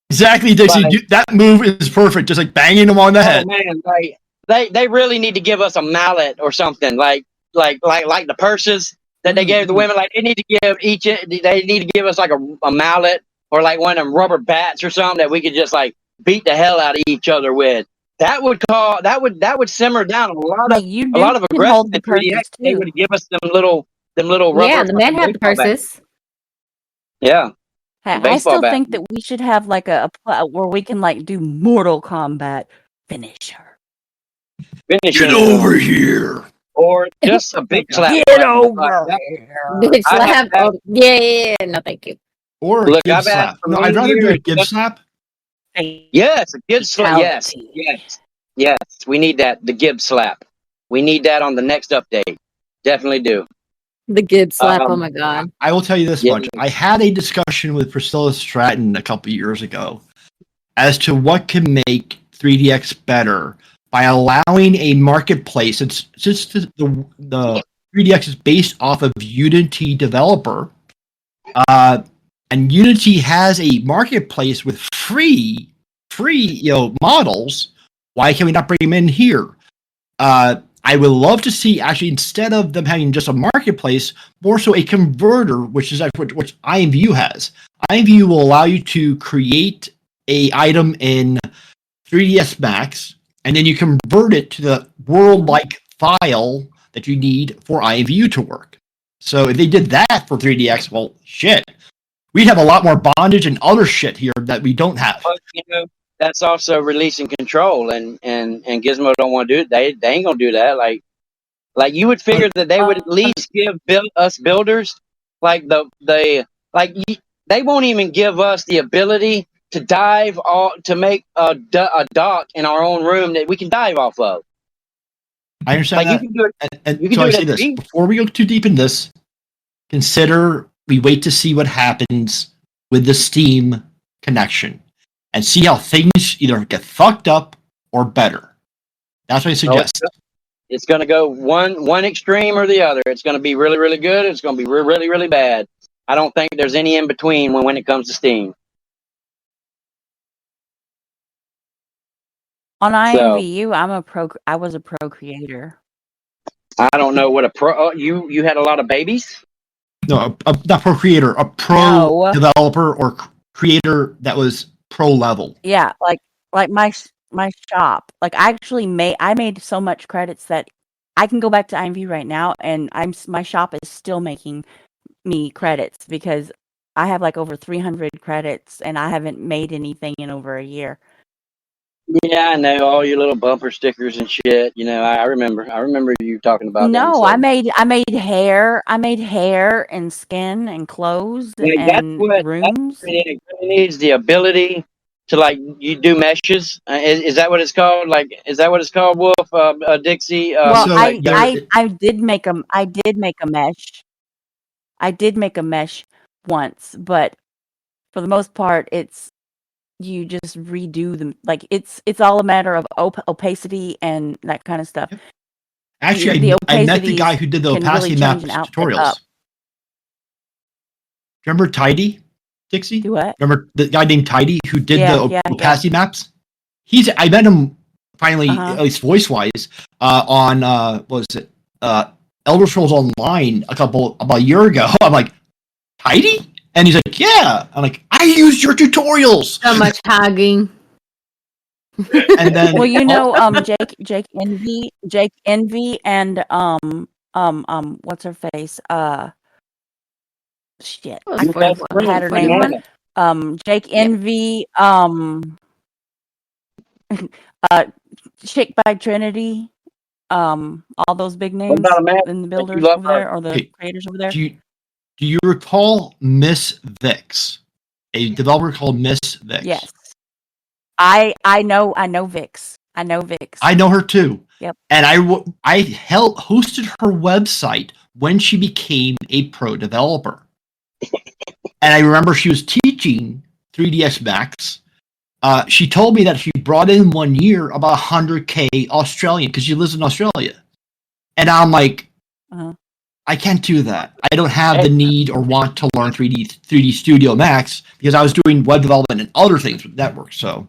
Exactly, Dixie. like, That move is perfect. Just like banging them on the oh head. man, like they really need to give us a mallet or something, like the purses that they gave the women. Like they need to give each. They need to give us like a mallet or like one of them rubber bats or something that we could just like beat the hell out of each other with. That would simmer down Like you a do lot of can aggression hold the in 3DX. purses They too. would give us them little Yeah, rubber the men fucking have the baseball bats. purses. Yeah, the I baseball still bat. think that we should have like where we can like do Mortal Kombat finisher. Get Finishing over here. or just a big slap. Get Like over that. here. Bitch I have slap. had, Oh, yeah. No, thank you. Or a look, Gib I've had slap. for No, many I'd rather do a years. Gib slap. Yes, a Gibbs slap. Yes, Fatality. yes. We need that. The Gibbs slap. We need that on the next update. Definitely do. The Gibbs slap. Oh Um, my god. I will tell you this yeah. much. I had a discussion with Priscilla Stratton a couple years ago as to what can make 3DX better by allowing a marketplace. Since the 3DX is based off of Unity developer, and Unity has a marketplace with free models. Why can we not bring them in here? I would love to see, actually, instead of them having just a marketplace, more so a converter, which is which IMView has. IMView will allow you to create a item in 3ds Max, and then you convert it to the world-like file that you need for IMView to work. So if they did that for 3DX, well, shit. we'd have a lot more bondage and other shit here that we don't have. But, that's also releasing control, and Gizmo don't want to do it. They ain't gonna do that. Like you would figure that they would at least give us builders like they won't even give us the ability to dive to make a dock in our own room that we can dive off of. I understand that. You can do it. And You can so do I it say at this beach. before we go too deep in this. Consider we wait to see what happens with the Steam connection and see how things either get fucked up or better. That's what I suggest. It's going to go one extreme or the other. It's going to be really, really good. It's going to be really, really bad. I don't think there's any in between when it comes to Steam. On IMVU, I was a pro creator. I don't know what a pro. You had a lot of babies. No, not pro creator, a pro developer or creator that was pro level. Yeah, like my shop. Like I made so much credits that I can go back to IMV right now, and my shop is still making me credits because I have like over 300 credits, and I haven't made anything in over a year. Yeah, I know all your little bumper stickers and shit. I remember you talking about them. No, So. I made hair. I made hair and skin and clothes and rooms. It needs the ability to you do meshes. Is that what it's called? Is that what it's called, Wolf? Dixie. Well, So, I did make a mesh. I did make a mesh once, but for the most part, you just redo them. Like it's all a matter of opacity and that kind of stuff. Actually, I met the guy who did the opacity map tutorials. Remember Tidy, Dixie? Do what? Remember the guy named Tidy who did the opacity maps? I met him finally, at least voice wise, on what was it? Elder Scrolls Online about a year ago. I'm like, Tidy? And he's like, yeah. I'm like, I used your tutorials. So much hogging. And then, well, Jake Envy, and what's her face? Shit, I had her name. Jake Envy, Chick by Trinity, all those big names in the builders over there or the creators over there. Do you recall Miss Vix, a developer called Miss Vix? Yes, I know Vix. I know Vix. I know her too. Yep. And I hosted her website when she became a pro developer. And I remember she was teaching 3ds Max. She told me that she brought in 1 year about 100K Australian because she lives in Australia. And I'm like, I can't do that. I don't have the need or want to learn 3D Studio Max because I was doing web development and other things with networks. So,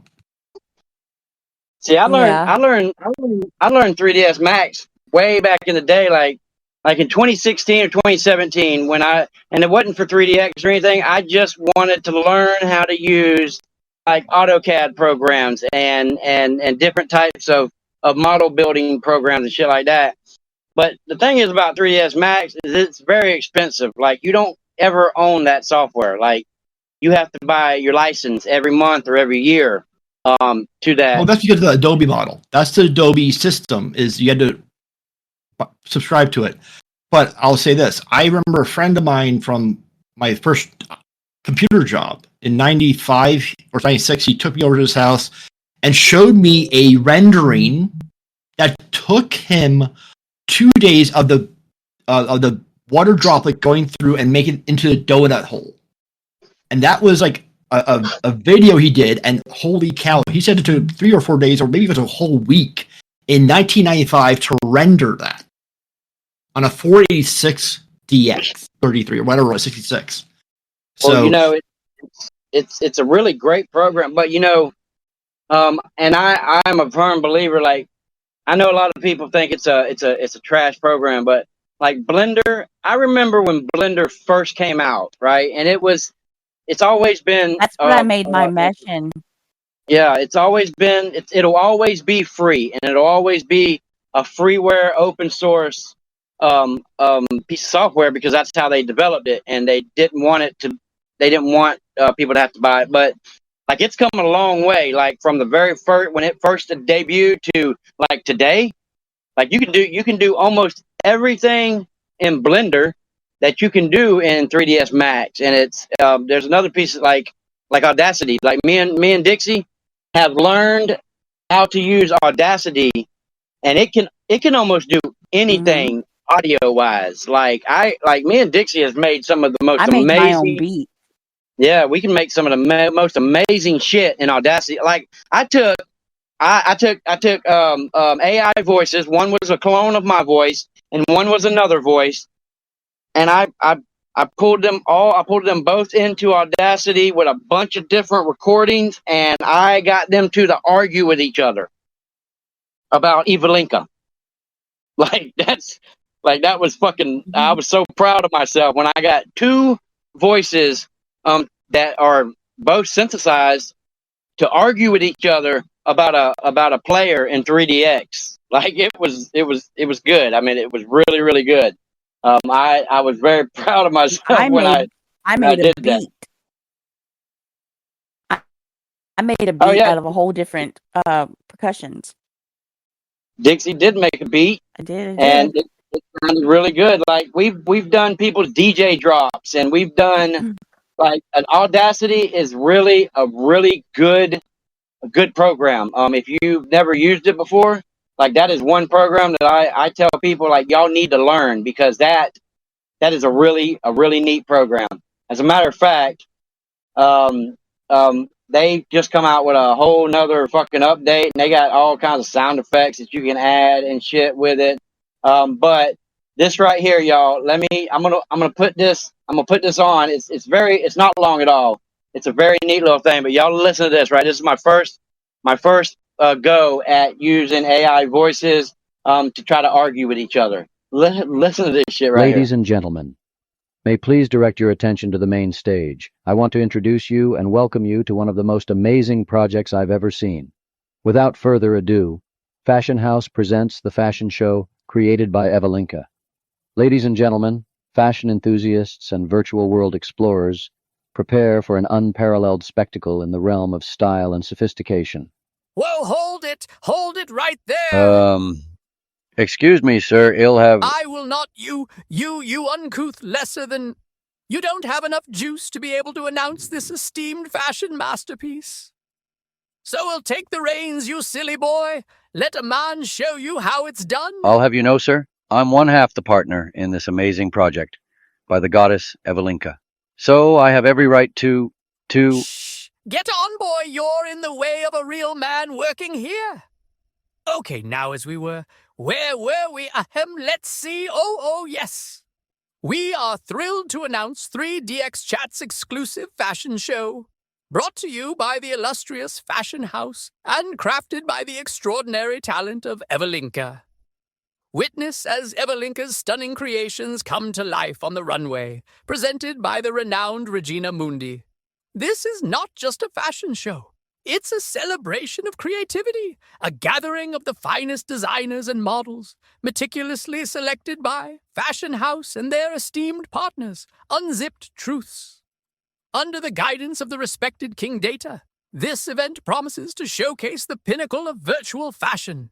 see, I learned 3ds Max way back in the day, like in 2016 or 2017 and it wasn't for 3DX or anything. I just wanted to learn how to use like AutoCAD programs and different types of model building programs and shit like that. But the thing is about 3ds Max is it's very expensive. Like you don't ever own that software. Like you have to buy your license every month or every year to that. Well, that's because of the Adobe model. That's the Adobe system is you had to subscribe to it. But I'll say this. I remember a friend of mine from my first computer job in 95 or 96. He took me over to his house and showed me a rendering that took him 2 days of the water droplet going through and make it into the donut hole. And that was like a video he did, and holy cow, he said it took 3 or 4 days, or maybe it was a whole week in 1995 to render that on a 486 DX 33 or whatever it was, 66. Well, it's a really great program, but and I'm a firm believer. Like I know a lot of people think it's a trash program, but like Blender, I remember when Blender first came out, right? And it's always been. That's what I made my mesh in. Yeah, it's always been. It'll always be free, and it'll always be a freeware, open source piece of software because that's how they developed it, and they didn't want it to didn't want people to have to buy it, but like it's come a long way. Like from the very first when it first debuted to like today, like you can do almost everything in Blender that you can do in 3ds Max, and it's there's another piece like Audacity. Like me and Dixie have learned how to use Audacity, and it can almost do anything audio wise. Like me and Dixie has made some of the most I make my own amazing. beat. Yeah, we can make some of the most amazing shit in Audacity. Like I took AI voices. One was a clone of my voice, and one was another voice. And I pulled them all. I pulled them both into Audacity with a bunch of different recordings, and I got them to argue with each other about Evelinka. Like that was fucking. I was so proud of myself when I got two voices that are both synthesized to argue with each other about a player in 3DX. Like it was good. I mean, it was really, really good. I was very proud of myself when I made a did beat. I made a beat Oh, yeah. out of a whole different percussions. Dixie did make a beat, I did. and it sounded really good. Like we've done people's DJ drops, and we've done like an Audacity is really a really good program. If you've never used it before, like that is one program that I tell people like y'all need to learn, because that is a really neat program. As a matter of fact, they just come out with a whole nother fucking update, and they got all kinds of sound effects that you can add and shit with it. But this right here, y'all, I'm gonna put this on. It's not long at all. It's a very neat little thing, but y'all listen to this, right? This is my first go at using AI voices to try to argue with each other. Listen to this shit right Ladies here. and gentlemen, may please direct your attention to the main stage. I want to introduce you and welcome you to one of the most amazing projects I've ever seen. Without further ado, Fashion House presents the fashion show created by Evelinka. Ladies and gentlemen, fashion enthusiasts and virtual world explorers, prepare for an unparalleled spectacle in the realm of style and sophistication. Whoa, hold it right there! Excuse me, sir, I'll have... I will not, you uncouth lesser than... You don't have enough juice to be able to announce this esteemed fashion masterpiece. So we'll take the reins, you silly boy. Let a man show you how it's done. I'll have you know, sir, I'm one half the partner in this amazing project by the goddess Evelinka. So I have every right to... Shh! Get on, boy, you're in the way of a real man working here. Okay, now as we were, where were we? Let's see. Oh, yes. We are thrilled to announce 3DX Chat's exclusive fashion show. Brought to you by the illustrious Fashion House and crafted by the extraordinary talent of Evelinka. Witness as Evelinka's stunning creations come to life on the runway, presented by the renowned Regina Mundi. This is not just a fashion show. It's a celebration of creativity, a gathering of the finest designers and models, meticulously selected by Fashion House and their esteemed partners, Unzipped Truths. Under the guidance of the respected King Data, this event promises to showcase the pinnacle of virtual fashion.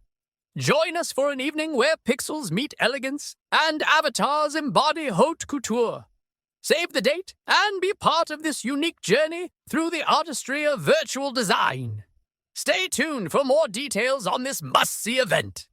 Join us for an evening where pixels meet elegance and avatars embody haute couture. Save the date and be part of this unique journey through the artistry of virtual design. Stay tuned for more details on this must-see event.